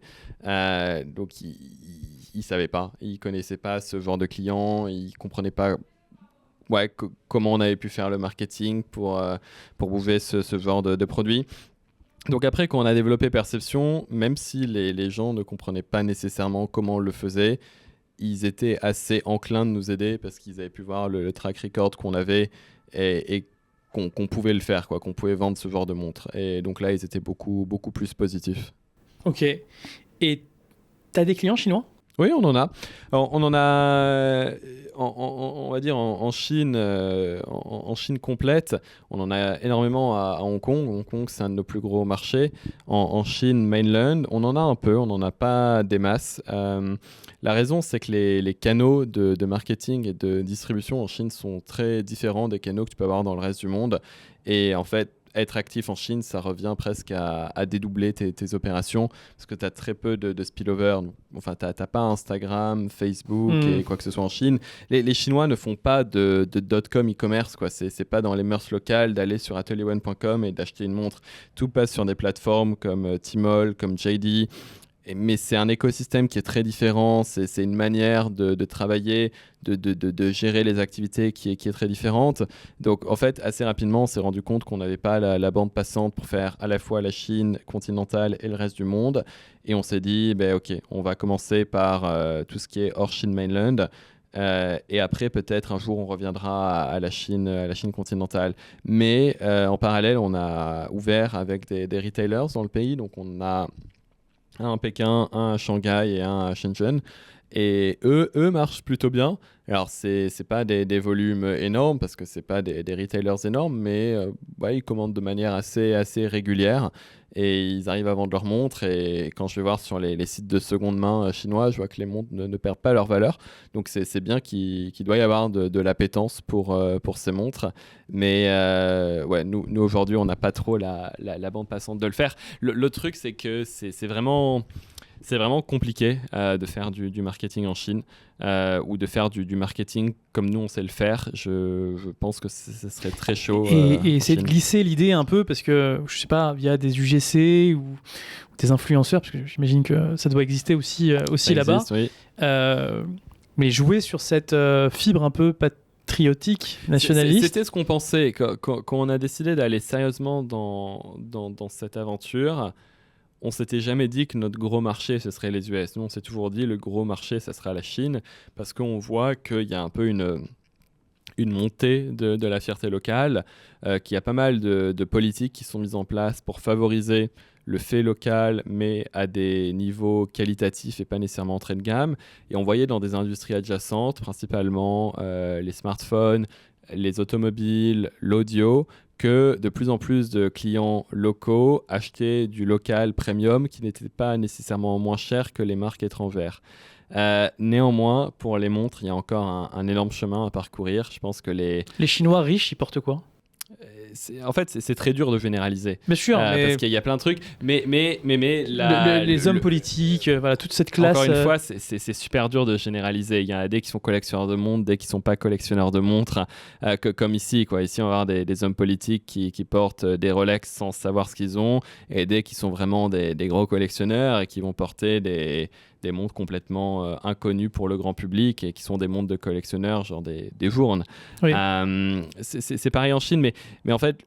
Donc ils savaient pas, ils connaissaient pas ce genre de clients, ils comprenaient pas comment on avait pu faire le marketing pour bouger ce genre de produit. Donc après, quand on a développé Perception, même si les gens ne comprenaient pas nécessairement comment on le faisait, ils étaient assez enclins de nous aider parce qu'ils avaient pu voir le track record qu'on avait et qu'on pouvait le faire, qu'on pouvait vendre ce genre de montre. Et donc là, ils étaient beaucoup, beaucoup plus positifs. Ok. Et tu as des clients chinois ? Oui, on en a. Alors, on en a, on va dire, en Chine, en Chine complète. On en a énormément à Hong Kong. Hong Kong, c'est un de nos plus gros marchés. En Chine mainland, on en a un peu. On n'en a pas des masses. La raison, c'est que les canaux de marketing et de distribution en Chine sont très différents des canaux que tu peux avoir dans le reste du monde. Et en fait, être actif en Chine, ça revient presque à dédoubler tes opérations parce que tu as très peu de spillover. Enfin, tu n'as pas Instagram, Facebook et quoi que ce soit en Chine. Les Chinois ne font pas de .com e-commerce. C'est pas dans les mœurs locales d'aller sur atelierone.com et d'acheter une montre. Tout passe sur des plateformes comme Tmall, comme JD. Mais c'est un écosystème qui est très différent, c'est une manière de travailler, de gérer les activités qui est très différente. Donc en fait, assez rapidement, on s'est rendu compte qu'on n'avait pas la bande passante pour faire à la fois la Chine continentale et le reste du monde. Et on s'est dit, ok, on va commencer par tout ce qui est hors Chine mainland. Et après, peut-être un jour, on reviendra à la Chine continentale. Mais en parallèle, on a ouvert avec des retailers dans le pays. Donc on a un à Pékin, un à Shanghai et un à Shenzhen. Et eux marchent plutôt bien. Alors, c'est pas des volumes énormes parce que c'est pas des retailers énormes, mais ils commandent de manière assez régulière et ils arrivent à vendre leurs montres. Et quand je vais voir sur les sites de seconde main chinois, je vois que les montres ne perdent pas leur valeur. Donc, c'est bien qu'il doit y avoir de l'appétence pour ces montres. Mais nous aujourd'hui, on n'a pas trop la bande passante de le faire. Le truc, c'est que c'est vraiment compliqué de faire du marketing en Chine ou de faire du marketing comme nous on sait le faire. Je pense que ce serait très chaud. Et essayer de glisser l'idée un peu parce que, je sais pas, via des UGC ou des influenceurs, parce que j'imagine que ça doit exister aussi là-bas. Existe, oui. Mais jouer sur cette fibre un peu patriotique, nationaliste. C'était ce qu'on pensait. Quand on a décidé d'aller sérieusement dans cette aventure, on s'était jamais dit que notre gros marché, ce serait les US. Nous, on s'est toujours dit le gros marché, ça sera la Chine, parce qu'on voit qu'il y a un peu une montée de la fierté locale, qu'il y a pas mal de politiques qui sont mises en place pour favoriser le fait local, mais à des niveaux qualitatifs et pas nécessairement entrée de gamme. Et on voyait dans des industries adjacentes, principalement les smartphones, les automobiles, l'audio, que de plus en plus de clients locaux achetaient du local premium qui n'était pas nécessairement moins cher que les marques étrangères. Néanmoins, pour les montres, il y a encore un énorme chemin à parcourir. Je pense que les Chinois riches, ils portent quoi ? En fait, c'est très dur de généraliser. Bien sûr, mais... parce qu'il y a plein de trucs. Mais les hommes politiques, voilà, toute cette classe... Encore une fois, c'est super dur de généraliser. Il y en a des qui sont collectionneurs de montres, des qui ne sont pas collectionneurs de montres, comme ici. Ici, on va avoir des hommes politiques qui portent des Rolex sans savoir ce qu'ils ont, et des qui sont vraiment des gros collectionneurs et qui vont porter des montres complètement inconnues pour le grand public et qui sont des montres de collectionneurs, genre des Journes. Oui. C'est pareil en Chine, mais en fait,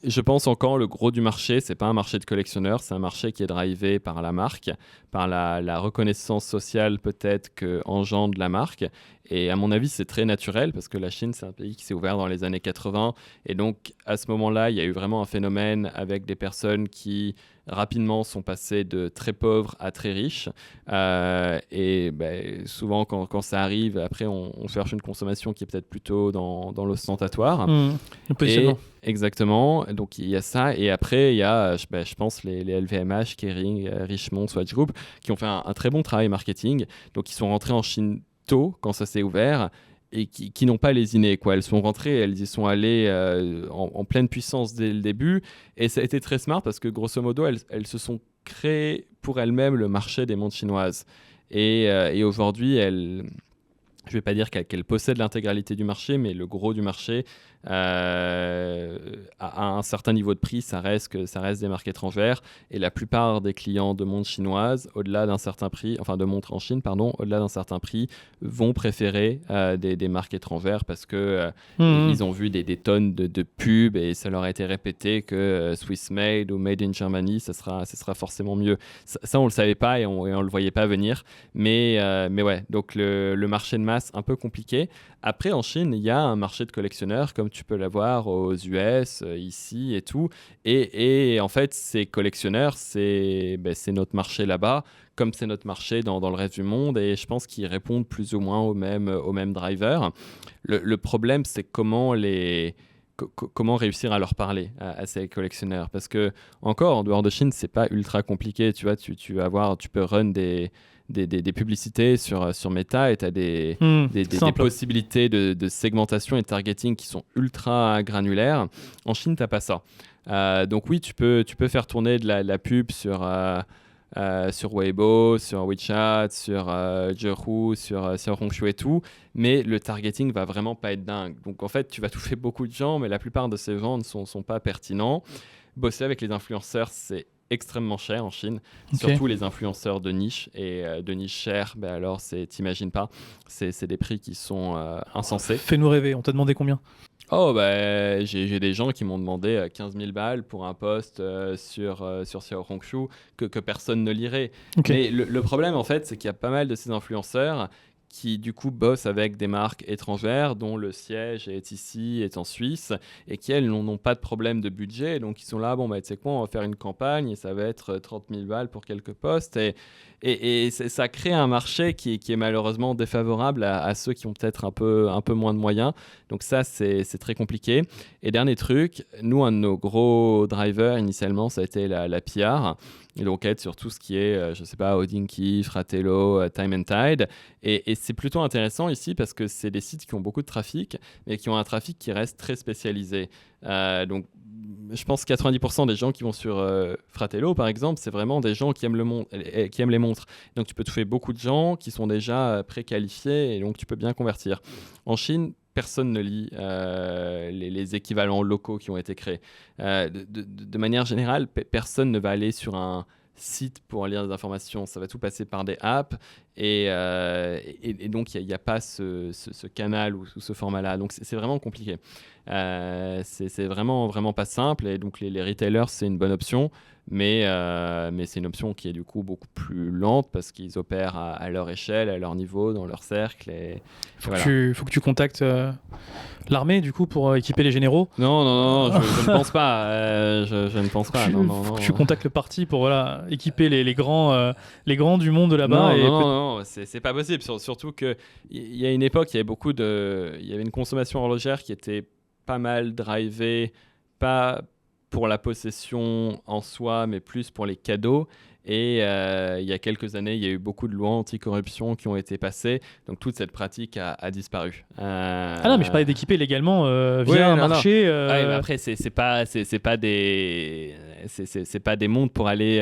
je pense encore le gros du marché, c'est pas un marché de collectionneurs, c'est un marché qui est drivé par la marque, par la reconnaissance sociale peut-être qu'engendre la marque. Et à mon avis, c'est très naturel parce que la Chine, c'est un pays qui s'est ouvert dans les années 80. Et donc, à ce moment-là, il y a eu vraiment un phénomène avec des personnes qui rapidement sont passées de très pauvres à très riches. Souvent, quand ça arrive, après, on cherche une consommation qui est peut-être plutôt dans l'ostentatoire. Le positionnement. Exactement. Donc, il y a ça. Et après, il y a, je pense, les LVMH, Kering, Richemont, Swatch Group, qui ont fait un très bon travail marketing. Donc, ils sont rentrés en Chine tôt, quand ça s'est ouvert, et qui n'ont pas lésiné, quoi. Elles sont rentrées, elles y sont allées en pleine puissance dès le début, et ça a été très smart parce que grosso modo, elles se sont créées pour elles-mêmes le marché des montres chinoises. Et aujourd'hui, je ne vais pas dire qu'elles possèdent l'intégralité du marché, mais le gros du marché, à un certain niveau de prix, ça reste des marques étrangères. Et la plupart des clients de montres chinoises, au-delà d'un certain prix, enfin de montres en Chine, pardon, au-delà d'un certain prix, vont préférer des marques étrangères parce que ils ont vu des tonnes de pubs et ça leur a été répété que Swiss Made ou Made in Germany, ça sera forcément mieux. Ça on le savait pas et on le voyait pas venir. Mais ouais, donc le marché de masse un peu compliqué. Après, en Chine, il y a un marché de collectionneurs, comme tu peux l'avoir aux US, ici et tout. Et en fait, ces collectionneurs, c'est notre marché là-bas, comme c'est notre marché dans le reste du monde. Et je pense qu'ils répondent plus ou moins aux mêmes drivers. Le problème, c'est comment réussir à leur parler à ces collectionneurs. Parce que, encore, en dehors de Chine, c'est pas ultra compliqué. Tu vois, tu peux run des publicités sur Meta et tu as des possibilités de segmentation et de targeting qui sont ultra granulaires. En Chine, tu n'as pas ça. Donc oui, tu peux faire tourner de la pub sur Weibo, sur WeChat, sur Zhihu, sur Hongshu et tout, mais le targeting va vraiment pas être dingue. Donc en fait, tu vas toucher beaucoup de gens, mais la plupart de ces gens ne sont pas pertinents. Bosser avec les influenceurs, c'est extrêmement cher en Chine, surtout les influenceurs de niche, et de niche chère, alors t'imagines pas, c'est des prix qui sont insensés. Fais-nous rêver, on t'a demandé combien ? J'ai des gens qui m'ont demandé 15 000 balles pour un post sur Hongshu que personne ne lirait. Mais le problème en fait, c'est qu'il y a pas mal de ces influenceurs qui du coup bossent avec des marques étrangères dont le siège est ici, est en Suisse, et qui elles n'ont pas de problème de budget, donc ils sont là, tu sais quoi, on va faire une campagne et ça va être 30 000 balles pour quelques posts, et ça crée un marché qui est malheureusement défavorable à ceux qui ont peut-être un peu moins de moyens, donc ça c'est très compliqué. Et dernier truc, nous un de nos gros drivers initialement ça a été la PR, et donc être sur tout ce qui est, je sais pas, Hodinkey, Fratello, Time and Tide. Et c'est plutôt intéressant ici parce que c'est des sites qui ont beaucoup de trafic, mais qui ont un trafic qui reste très spécialisé. Donc, je pense que 90% des gens qui vont sur Fratello, par exemple, c'est vraiment des gens qui aiment les montres. Donc, tu peux toucher beaucoup de gens qui sont déjà préqualifiés et donc tu peux bien convertir. En Chine, personne ne lit les équivalents locaux qui ont été créés. De manière générale, personne ne va aller sur un site pour lire des informations. Ça va tout passer par des apps et donc il n'y a pas ce canal ou ce format-là. Donc c'est vraiment compliqué. C'est vraiment pas simple et donc les retailers, c'est une bonne option. mais c'est une option qui est du coup beaucoup plus lente parce qu'ils opèrent à leur échelle, à leur niveau, dans leur cercle. Faut que tu contactes l'armée du coup pour équiper les généraux. Non, je ne pense pas. Je ne pense pas. Faut que tu contactes le parti pour équiper les grands du monde là-bas. Non, c'est pas possible. Surtout qu'il y a une époque, il y avait une consommation horlogère qui était pas mal drivée, pas pour la possession en soi, mais plus pour les cadeaux. Et il y a quelques années, il y a eu beaucoup de lois anticorruption qui ont été passées. Donc toute cette pratique a disparu. Ah non, mais je parlais d'équiper légalement via un marché. Ouais, mais après, c'est pas des montres pour aller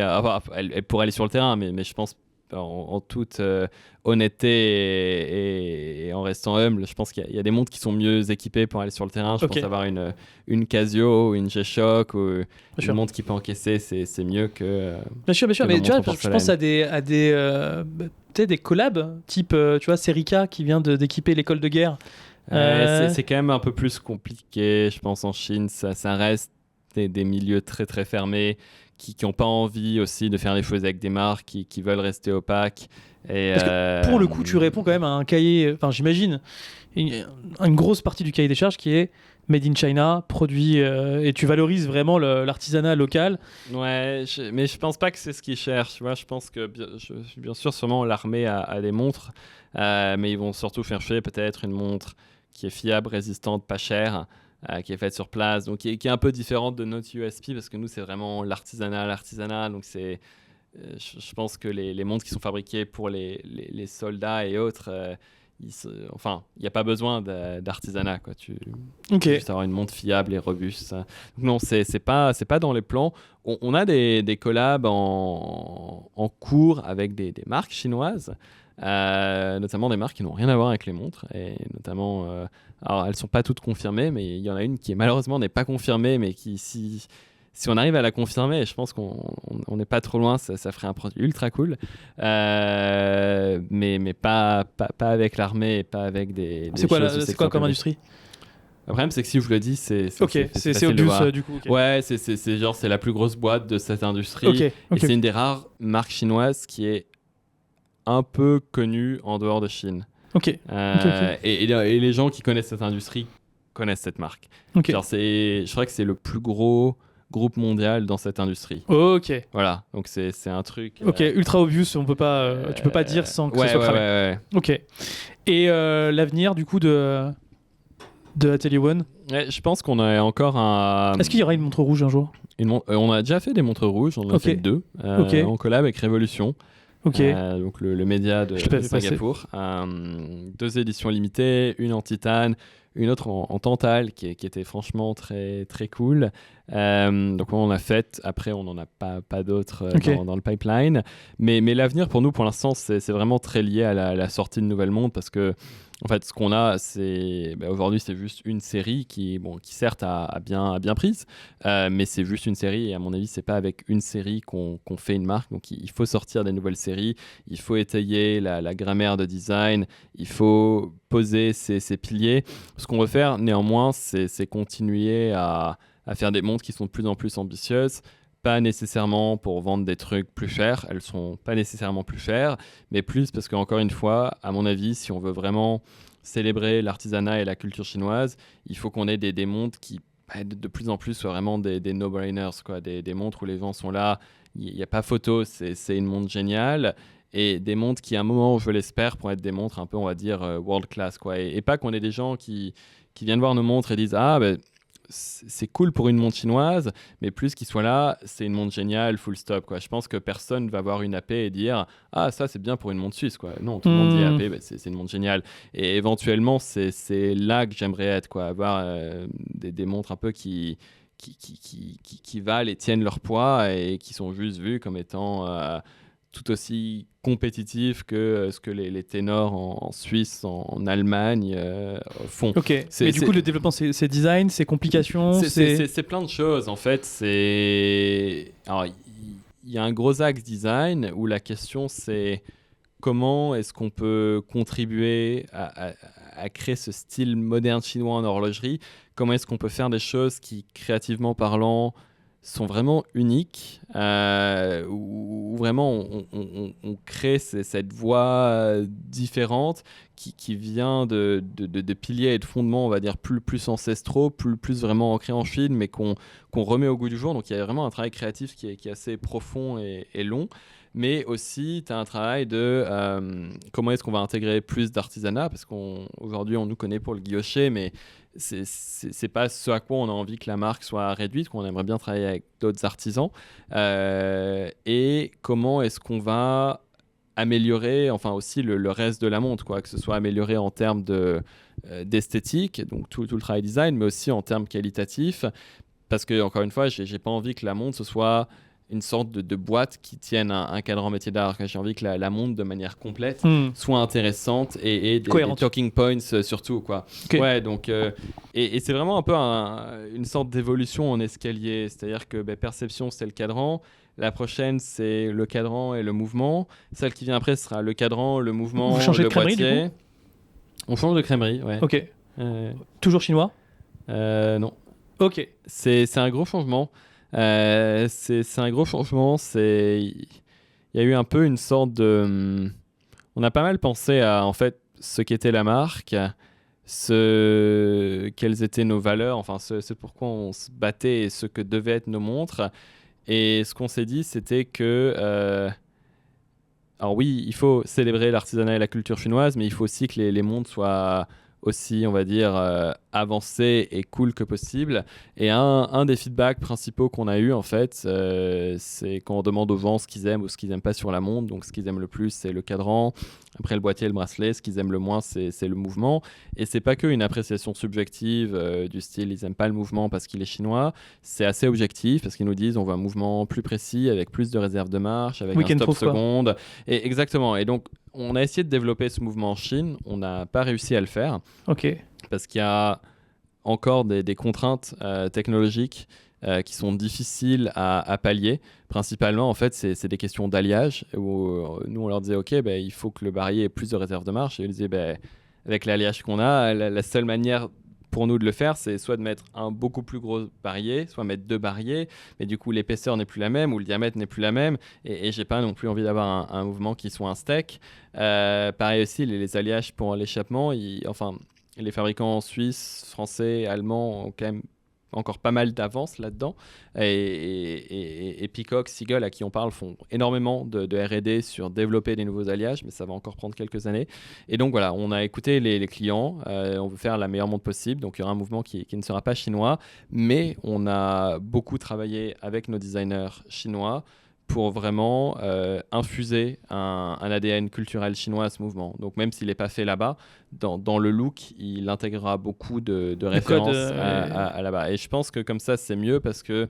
sur le terrain, mais je pense en toute honnêteté et en restant humble, je pense qu'il y a des montres qui sont mieux équipées pour aller sur le terrain. Je pense avoir une Casio ou une G-Shock ou une montre qui peut encaisser, c'est mieux que. Bien sûr, mais tu vois, je pense à des collabs type, tu vois, Serica qui vient d'équiper l'école de guerre. C'est quand même un peu plus compliqué, je pense, en Chine. Ça reste des milieux très très fermés qui n'ont pas envie aussi de faire des choses avec des marques qui veulent rester opaques. Parce que pour le coup, tu réponds quand même à un cahier, enfin j'imagine, une grosse partie du cahier des charges qui est Made in China, produit, et tu valorises vraiment l'artisanat local. Ouais, mais je pense pas que c'est ce qu'ils cherchent. Tu vois, je pense que bien sûr, sûrement l'armée a des montres, mais ils vont surtout faire peut-être une montre qui est fiable, résistante, pas chère. Qui est faite sur place, donc qui est un peu différente de notre USP parce que nous c'est vraiment l'artisanat, donc c'est je pense que les montres qui sont fabriquées pour les soldats et autres, il n'y a pas besoin d'artisanat, quoi. Tu peux juste avoir une montre fiable et robuste. Donc non, c'est pas dans les plans. On a des collabs en cours avec des marques chinoises, notamment des marques qui n'ont rien à voir avec les montres, et notamment alors elles sont pas toutes confirmées, mais il y en a une qui malheureusement n'est pas confirmée, mais qui si on arrive à la confirmer, je pense qu'on n'est pas trop loin, ça ferait un produit ultra cool, mais pas avec l'armée et pas avec des c'est quoi comme industrie? Le problème, c'est que si je vous le dis, c'est obvious du coup. Okay. Ouais, c'est la plus grosse boîte de cette industrie, et c'est une des rares marques chinoises qui est un peu connue en dehors de Chine. Et les gens qui connaissent cette industrie connaissent cette marque. Je crois que c'est le plus gros groupe mondial dans cette industrie. Voilà, donc c'est un truc. Ultra obvious, tu peux pas dire sans que ce soit cramé. Ouais. Ok. Et l'avenir du coup de Atelier One. Je pense qu'on a encore un. Est-ce qu'il y aura une montre rouge un jour? On a déjà fait des montres rouges, on en a fait 2 en collab avec Révolution. Donc le média de Singapour. 2 éditions limitées, une en titane, une autre en tantale qui était franchement très, très cool. Donc on a fait, après on n'en a pas d'autres dans le pipeline. Mais l'avenir pour nous, pour l'instant, c'est vraiment très lié à la sortie de nouvelles montres, parce que en fait, ce qu'on a, c'est aujourd'hui, c'est juste une série qui certes a bien prise, mais c'est juste une série, et à mon avis, c'est pas avec une série qu'on fait une marque. Donc, il faut sortir des nouvelles séries, il faut étayer la grammaire de design, il faut poser ses piliers. Ce qu'on veut faire, néanmoins, c'est continuer à faire des montres qui sont de plus en plus ambitieuses. Pas nécessairement pour vendre des trucs plus chers, elles sont pas nécessairement plus chères, mais plus parce qu'encore une fois, à mon avis, si on veut vraiment célébrer l'artisanat et la culture chinoise, il faut qu'on ait des montres qui de plus en plus soient vraiment des no-brainers, quoi, des montres où les gens sont là, il n'y a pas photo, c'est une montre géniale, et des montres qui à un moment, je l'espère, pour être des montres un peu, on va dire, world class, quoi, et pas qu'on ait des gens qui viennent voir nos montres et disent c'est cool pour une montre chinoise, mais plus qu'il soit là, c'est une montre géniale, full stop, quoi. Je pense que personne va voir une AP et dire ça c'est bien pour une montre suisse, quoi. Non, tout le monde dit AP, c'est une montre géniale. Et éventuellement, c'est là que j'aimerais être, quoi. Avoir des montres un peu qui valent et tiennent leur poids, et qui sont juste vues comme étant tout aussi compétitif que ce que les ténors en Suisse, en Allemagne font. Mais du coup, le développement, c'est design, c'est complications, c'est plein de choses. En fait, alors, il y a un gros axe design où la question, c'est comment est-ce qu'on peut contribuer à créer ce style moderne chinois en horlogerie? Comment est-ce qu'on peut faire des choses qui, créativement parlant, sont vraiment uniques, où vraiment on crée cette voix différente qui vient de piliers et de fondements, on va dire, plus ancestraux, plus vraiment ancrés en Chine, mais qu'on remet au goût du jour. Donc il y a vraiment un travail créatif qui est assez profond et long. Mais aussi, tu as un travail de comment est-ce qu'on va intégrer plus d'artisanat, parce qu'aujourd'hui, on nous connaît pour le guilloché, mais c'est pas ce à quoi on a envie que la marque soit réduite, qu'on aimerait bien travailler avec d'autres artisans. Et comment est-ce qu'on va améliorer enfin aussi le reste de la montre, quoi, que ce soit amélioré en termes d'esthétique, donc tout le travail design, mais aussi en termes qualitatifs, parce que encore une fois, j'ai pas envie que la montre ce soit une sorte de boîte qui tienne un cadran métier d'art. J'ai envie que la montre, de manière complète, soit intéressante et des talking points surtout, quoi. Okay. Ouais, donc, et c'est vraiment un peu une sorte d'évolution en escalier. C'est-à-dire que perception, c'est le cadran. La prochaine, c'est le cadran et le mouvement. Celle qui vient après sera le cadran, le mouvement, Vous changez le de crèmerie, boîtier. du coup ? On change de crèmerie, ouais. Ok. Toujours chinois ? Non. Ok. C'est un gros changement. C'est un gros changement. Il y a eu un peu une sorte de... On a pas mal pensé à en fait ce qu'était la marque, quelles étaient nos valeurs, enfin ce pourquoi on se battait et ce que devaient être nos montres. Et ce qu'on s'est dit, c'était que... alors oui, il faut célébrer l'artisanat et la culture chinoise, mais il faut aussi que les montres soient aussi, on va dire, avancées et cool que possible. Et un des feedbacks principaux qu'on a eu, en fait, c'est quand on demande aux gens ce qu'ils aiment ou ce qu'ils n'aiment pas sur la montre. Donc, ce qu'ils aiment le plus, c'est le cadran. Après, le boîtier et le bracelet. Ce qu'ils aiment le moins, c'est le mouvement. Et c'est pas qu'une appréciation subjective du style, ils n'aiment pas le mouvement parce qu'il est chinois. C'est assez objectif parce qu'ils nous disent on veut un mouvement plus précis, avec plus de réserve de marche, avec un stop seconde. Et exactement. Et donc, on a essayé de développer ce mouvement en Chine. On n'a pas réussi à le faire. Ok. Parce qu'il y a encore des contraintes technologiques qui sont difficiles à pallier. Principalement, en fait, c'est des questions d'alliage où nous, on leur disait, OK, il faut que le barillet ait plus de réserve de marche. Et ils disaient, avec l'alliage qu'on a, la seule manière pour nous de le faire, c'est soit de mettre un beaucoup plus gros barillet, soit mettre 2 barillet, mais du coup, l'épaisseur n'est plus la même ou le diamètre n'est plus la même. Et j'ai pas non plus envie d'avoir un mouvement qui soit un steak. Pareil aussi, les alliages pour l'échappement, les fabricants suisses, français, allemands ont quand même encore pas mal d'avance là-dedans. Et Peacock, Seagull, à qui on parle, font énormément de R&D sur développer des nouveaux alliages, mais ça va encore prendre quelques années. Et donc voilà, on a écouté les clients, on veut faire la meilleure montre possible, donc il y aura un mouvement qui ne sera pas chinois, mais on a beaucoup travaillé avec nos designers chinois pour vraiment infuser un ADN culturel chinois à ce mouvement. Donc même s'il n'est pas fait là-bas, dans le look, il intégrera beaucoup de références à là-bas. Et je pense que comme ça, c'est mieux parce que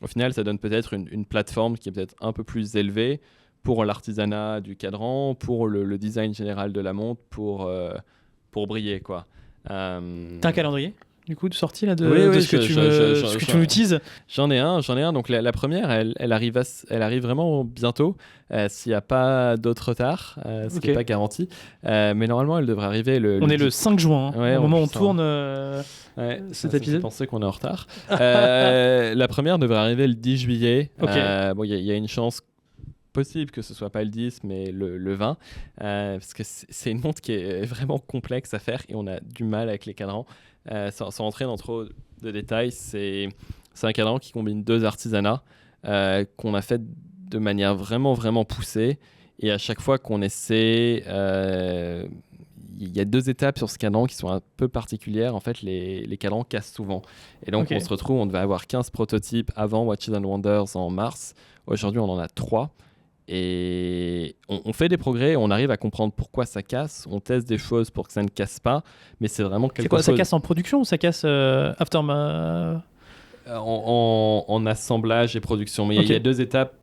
au final, ça donne peut-être une plateforme qui est peut-être un peu plus élevée pour l'artisanat du cadran, pour le design général de la montre, pour briller, quoi. T'as un calendrier du coup de sortie là, de ce que tu nous teases? J'en ai un. Donc la première, elle arrive vraiment bientôt, s'il n'y a pas d'autre retard, ce qui n'est pas garanti. Mais normalement, elle devrait arriver on est le 5 juin, au moment où on tourne cet épisode. Je pensais qu'on est en retard. La première devrait arriver le 10 juillet. Okay. Bon, il y a une chance possible que ce soit pas le 10 mais le 20 parce que c'est une montre qui est vraiment complexe à faire et on a du mal avec les cadrans. Sans rentrer dans trop de détails, c'est un cadran qui combine 2 artisanats qu'on a fait de manière vraiment vraiment poussée, et à chaque fois qu'on essaie, il y a 2 étapes sur ce cadran qui sont un peu particulières. En fait, les cadrans cassent souvent et donc on se retrouve, on devait avoir 15 prototypes avant Watches and Wonders en mars. Aujourd'hui on en a 3. Et on fait des progrès, on arrive à comprendre pourquoi ça casse, on teste des choses pour que ça ne casse pas, mais c'est vraiment quelque chose... Ça casse en production ou ça casse after en assemblage et production, mais il y a 2 étapes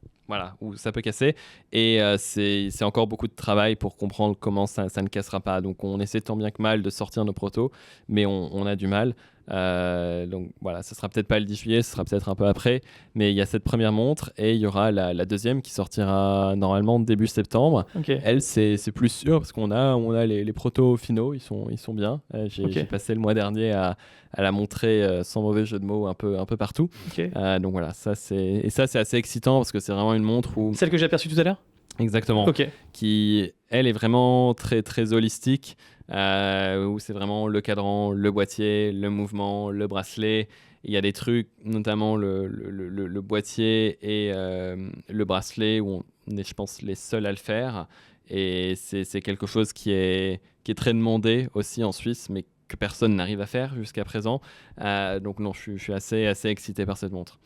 où ça peut casser, et c'est encore beaucoup de travail pour comprendre comment ça ne cassera pas. Donc on essaie tant bien que mal de sortir nos protos, mais on a du mal. Donc voilà, ce sera peut-être pas le 10 juillet, ce sera peut-être un peu après, mais il y a cette première montre et il y aura la deuxième qui sortira normalement début septembre. Elle, c'est plus sûr parce qu'on a les protos finaux, ils sont bien. J'ai passé le mois dernier à la montrer sans mauvais jeu de mots un peu partout. Donc voilà, ça c'est assez excitant parce que c'est vraiment une montre où... Celle que j'ai aperçue tout à l'heure ? Exactement. Qui, elle, est vraiment très, très holistique, où c'est vraiment le cadran, le boîtier, le mouvement, le bracelet. Il y a des trucs, notamment le boîtier et le bracelet, où on est, je pense, les seuls à le faire. Et c'est quelque chose qui est très demandé aussi en Suisse, mais que personne n'arrive à faire jusqu'à présent. Donc non, je suis assez excité par cette montre.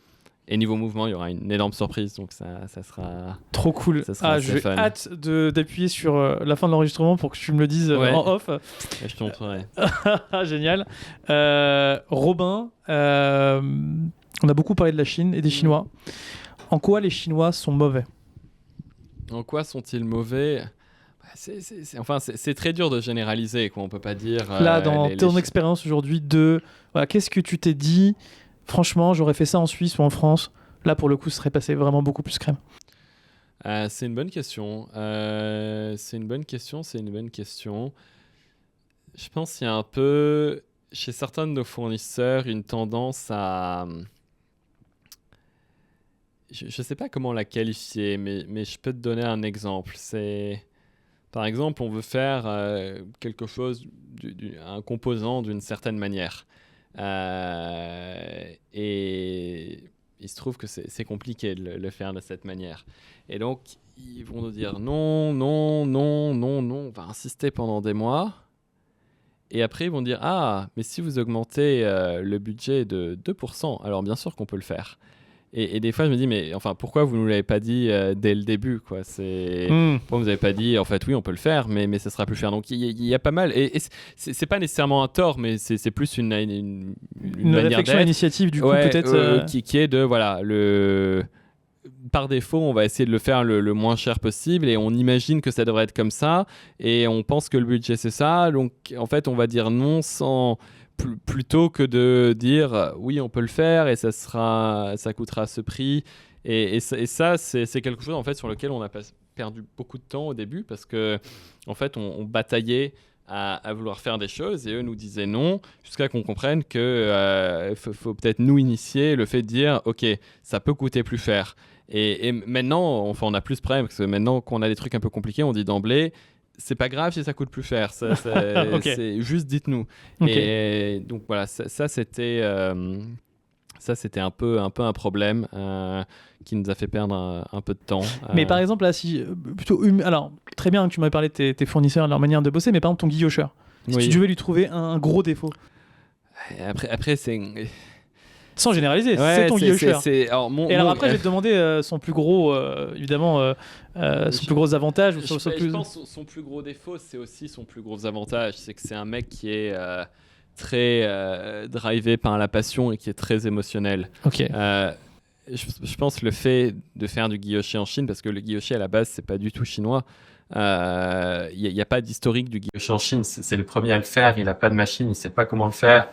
Et niveau mouvement, il y aura une énorme surprise, donc ça sera... Trop cool. J'ai hâte d'appuyer sur la fin de l'enregistrement pour que tu me le dises en off. Je te montrerai. Génial. Robin, on a beaucoup parlé de la Chine et des Chinois. En quoi les Chinois sont mauvais ? En quoi sont-ils mauvais ? C'est très dur de généraliser, quoi. On peut pas dire... Là, dans ton expérience aujourd'hui, qu'est-ce que tu t'es dit ? Franchement, j'aurais fait ça en Suisse ou en France. Là, pour le coup, ce serait passé vraiment beaucoup plus crème. C'est une bonne question. C'est une bonne question. Je pense qu'il y a un peu, chez certains de nos fournisseurs, une tendance à... Je ne sais pas comment la qualifier, mais je peux te donner un exemple. Par exemple, on veut faire quelque chose, un composant d'une certaine manière. Et il se trouve que c'est compliqué de le faire de cette manière. Et donc, ils vont nous dire non, on va insister pendant des mois. Et après, ils vont dire mais si vous augmentez le budget de 2%, alors bien sûr qu'on peut le faire. Et des fois, je me dis, mais enfin, pourquoi vous ne nous l'avez pas dit dès le début, quoi ? Pourquoi vous n'avez pas dit, en fait, oui, on peut le faire, mais ça sera plus cher. Donc, il y a pas mal. Et c'est pas nécessairement un tort, mais c'est plus une réflexion initiative, du coup, peut-être. Qui est de, voilà, par défaut, on va essayer de le faire le moins cher possible et on imagine que ça devrait être comme ça et on pense que le budget, c'est ça. Donc, en fait, on va dire non plutôt que de dire oui, on peut le faire et ça coûtera ce prix. Et ça, c'est quelque chose en fait sur lequel on a perdu beaucoup de temps au début parce que en fait, on bataillait à vouloir faire des choses et eux nous disaient non jusqu'à qu'on comprenne que faut peut-être nous initier le fait de dire ok, ça peut coûter plus cher. Et maintenant, enfin, on a plus de problèmes parce que maintenant qu'on a des trucs un peu compliqués, on dit d'emblée c'est pas grave si ça coûte plus cher, c'est juste dites-nous. Et donc voilà, ça c'était un peu un problème qui nous a fait perdre un peu de temps. Mais par exemple là, alors très bien que tu m'avais parlé de tes fournisseurs, leur manière de bosser, mais par exemple ton guillocheur, si tu devais lui trouver un gros défaut. Après c'est sans généraliser, c'est ton guillocheur. Alors après, je vais te demander son plus gros, évidemment, son plus gros avantage. Je pense que son plus gros défaut, c'est aussi son plus gros avantage. C'est que c'est un mec qui est très drivé par la passion et qui est très émotionnel. Je pense le fait de faire du guilloché en Chine, parce que le guilloché à la base, c'est pas du tout chinois. Il n'y a pas d'historique du guilloché en Chine. C'est le premier à le faire. Il n'a pas de machine. Il sait pas comment le faire.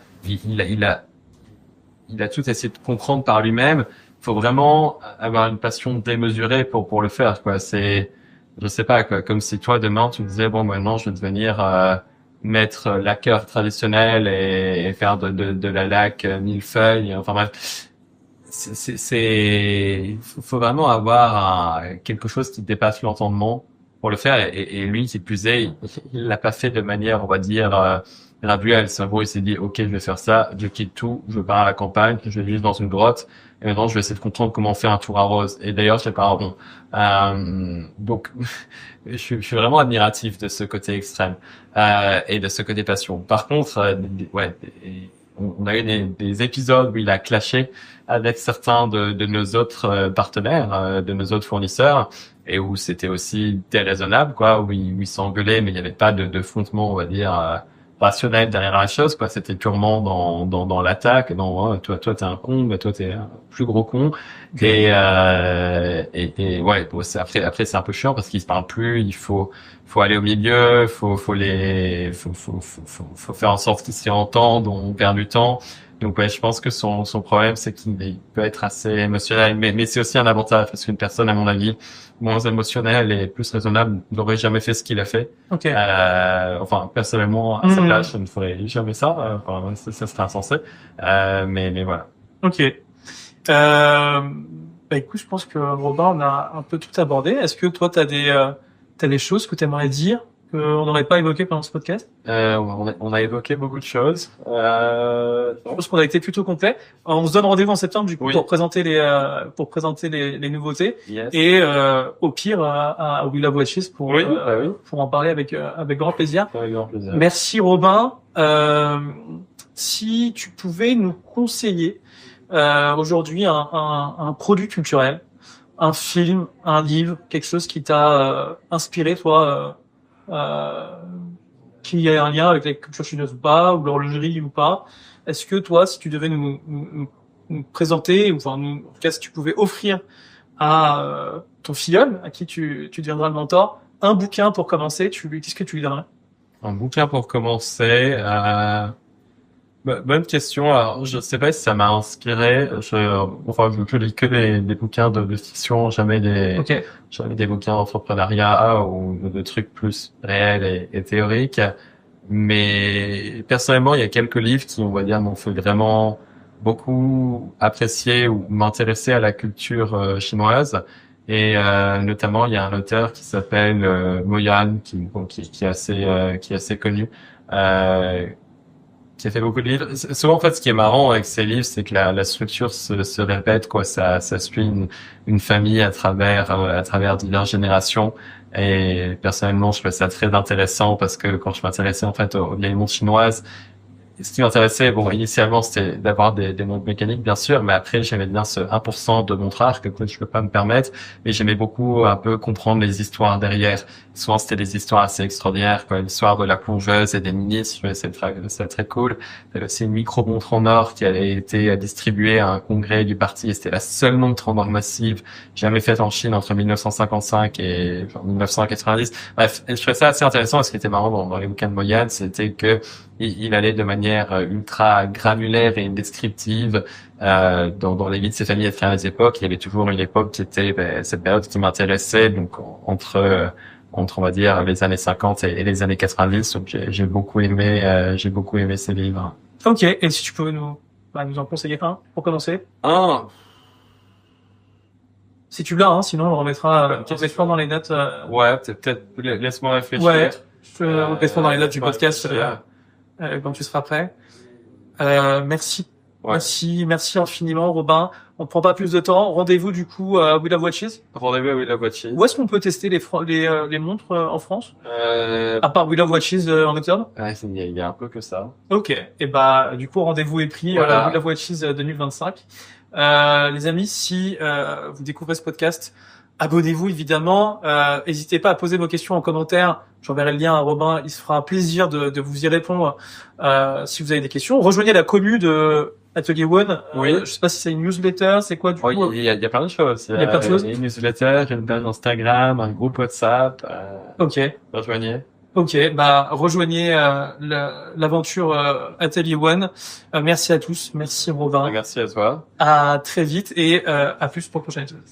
Il a tout essayé de comprendre par lui-même. Il faut vraiment avoir une passion démesurée pour le faire, quoi. Je sais pas, quoi. Comme si toi, demain, tu me disais, bon, maintenant, je vais devenir maître laqueur traditionnel et faire de la laque millefeuille. Enfin bref. Faut vraiment avoir quelque chose qui dépasse l'entendement pour le faire. Et lui, qui plus est, il l'a pas fait de manière, on va dire, graduelle. C'est en gros, il s'est dit, ok, je vais faire ça, je quitte tout, je pars à la campagne, je vais vivre dans une grotte, et maintenant je vais essayer de comprendre comment faire un tour à rose. Et d'ailleurs, je sais pas rond. Donc, je suis vraiment admiratif de ce côté extrême et de ce côté passion. Par contre, on a eu des épisodes où il a clashé avec certains de nos autres partenaires, de nos autres fournisseurs, et où c'était aussi déraisonnable, quoi, où il s'engueulait, mais il n'y avait pas de fondement, on va dire, rationnel derrière la chose, quoi. C'était purement dans l'attaque, toi t'es un con, bah toi t'es un plus gros con. Et ouais, bon, après c'est un peu chiant parce qu'ils se parlent plus, il faut aller au milieu, faut faire en sorte qu'ils s'y entendent, on perd du temps. Donc ouais, je pense que son problème c'est qu'il peut être assez émotionnel, mais c'est aussi un avantage parce qu'une personne, à mon avis, moins émotionnelle et plus raisonnable n'aurait jamais fait ce qu'il a fait. Okay. Enfin, personnellement, à sa place, je ne ferais jamais ça. Enfin, ça serait insensé. Mais voilà. Ok. Bah écoute, je pense que Robin, on a un peu tout abordé. Est-ce que toi, t'as des choses que tu aimerais dire qu'on n'aurait pas évoquées pendant ce podcast? On a évoqué beaucoup de choses. Je pense qu'on a été plutôt complet. On se donne rendez-vous en septembre du coup pour présenter les nouveautés. Yes. Et au pire à We Love Watches pour en parler avec grand plaisir. Avec grand plaisir. Merci Robin. Si tu pouvais nous conseiller aujourd'hui un produit culturel, un film, un livre, quelque chose qui t'a inspiré toi, qui a un lien avec la culture chinoise ou pas, ou l'horlogerie ou pas. Est-ce que toi, si tu devais nous présenter, ou enfin en tout cas si tu pouvais offrir à ton filleul, à qui tu deviendras le mentor, un bouquin pour commencer, qu'est-ce que tu lui donnerais? Un bouquin pour commencer. Bonne question. Alors, je sais pas si ça m'a inspiré. Je lis que des bouquins de fiction, jamais des bouquins d'entrepreneuriat ou de trucs plus réels et théoriques. Mais personnellement, il y a quelques livres qui, on va dire, m'ont fait vraiment beaucoup apprécier ou m'intéresser à la culture chinoise. Et notamment, il y a un auteur qui s'appelle Mo Yan, qui est assez connu. Qui a fait beaucoup de livres. Souvent, en fait, ce qui est marrant avec ces livres, c'est que la structure se répète, quoi. Ça suit une famille à travers diverses générations. Et personnellement, je trouve ça très intéressant parce que quand je m'intéressais, en fait, aux vieilles montres chinoises, ce qui m'intéressait, bon, initialement, c'était d'avoir des montres mécaniques, bien sûr, mais après, j'aimais bien ce 1% de montrage que je peux pas me permettre, mais j'aimais beaucoup un peu comprendre les histoires derrière. Souvent, c'était des histoires assez extraordinaires, quoi. L'histoire de la plongeuse et des ministres, je trouvais ça très cool. Il y avait aussi une micro-montre en or qui avait été distribuée à un congrès du parti, et c'était la seule montre en or massive jamais faite en Chine entre 1955 et 1990. Bref, et je trouvais ça assez intéressant, et ce qui était marrant dans les bouquins de Mo Yan, c'était que il allait de manière ultra granulaire et descriptive dans les vies de ses familles à différentes époques. Il y avait toujours une époque qui était cette période qui m'intéressait, donc entre on va dire les années 50 et les années 90. Donc j'ai beaucoup aimé ces livres. Ok, et si tu pouvais nous en conseiller un pour commencer? Si tu l'as, sinon on le remettra dans les notes. Ouais, peut-être laisse-moi réfléchir. Ouais, je le mettrai dans les notes du podcast quand tu seras prêt. Merci. Ouais. Merci infiniment, Robin. On ne prend pas plus de temps. Rendez-vous du coup à We Love Watches. Rendez-vous à We Love Watches. Où est-ce qu'on peut tester les montres en France? À part We Love Watches en octobre? Ouais, il y a un peu que ça. Ok. Et du coup, rendez-vous est pris. Voilà. We Love Watches 2025. Les amis, si vous découvrez ce podcast, abonnez-vous évidemment. N'hésitez pas à poser vos questions en commentaire. J'enverrai le lien à Robin. Il se fera un plaisir de vous y répondre si vous avez des questions. Rejoignez la commu de Atelier One. Oui. Je sais pas si c'est une newsletter, c'est quoi du coup? Il y a plein de choses. Il y a plein de choses. Une newsletter, une page Instagram, un groupe WhatsApp. Ok. Rejoignez. Ok, rejoignez l'aventure Atelier One. Merci à tous, merci Robin. Merci à toi. À très vite et à plus pour le prochain épisode.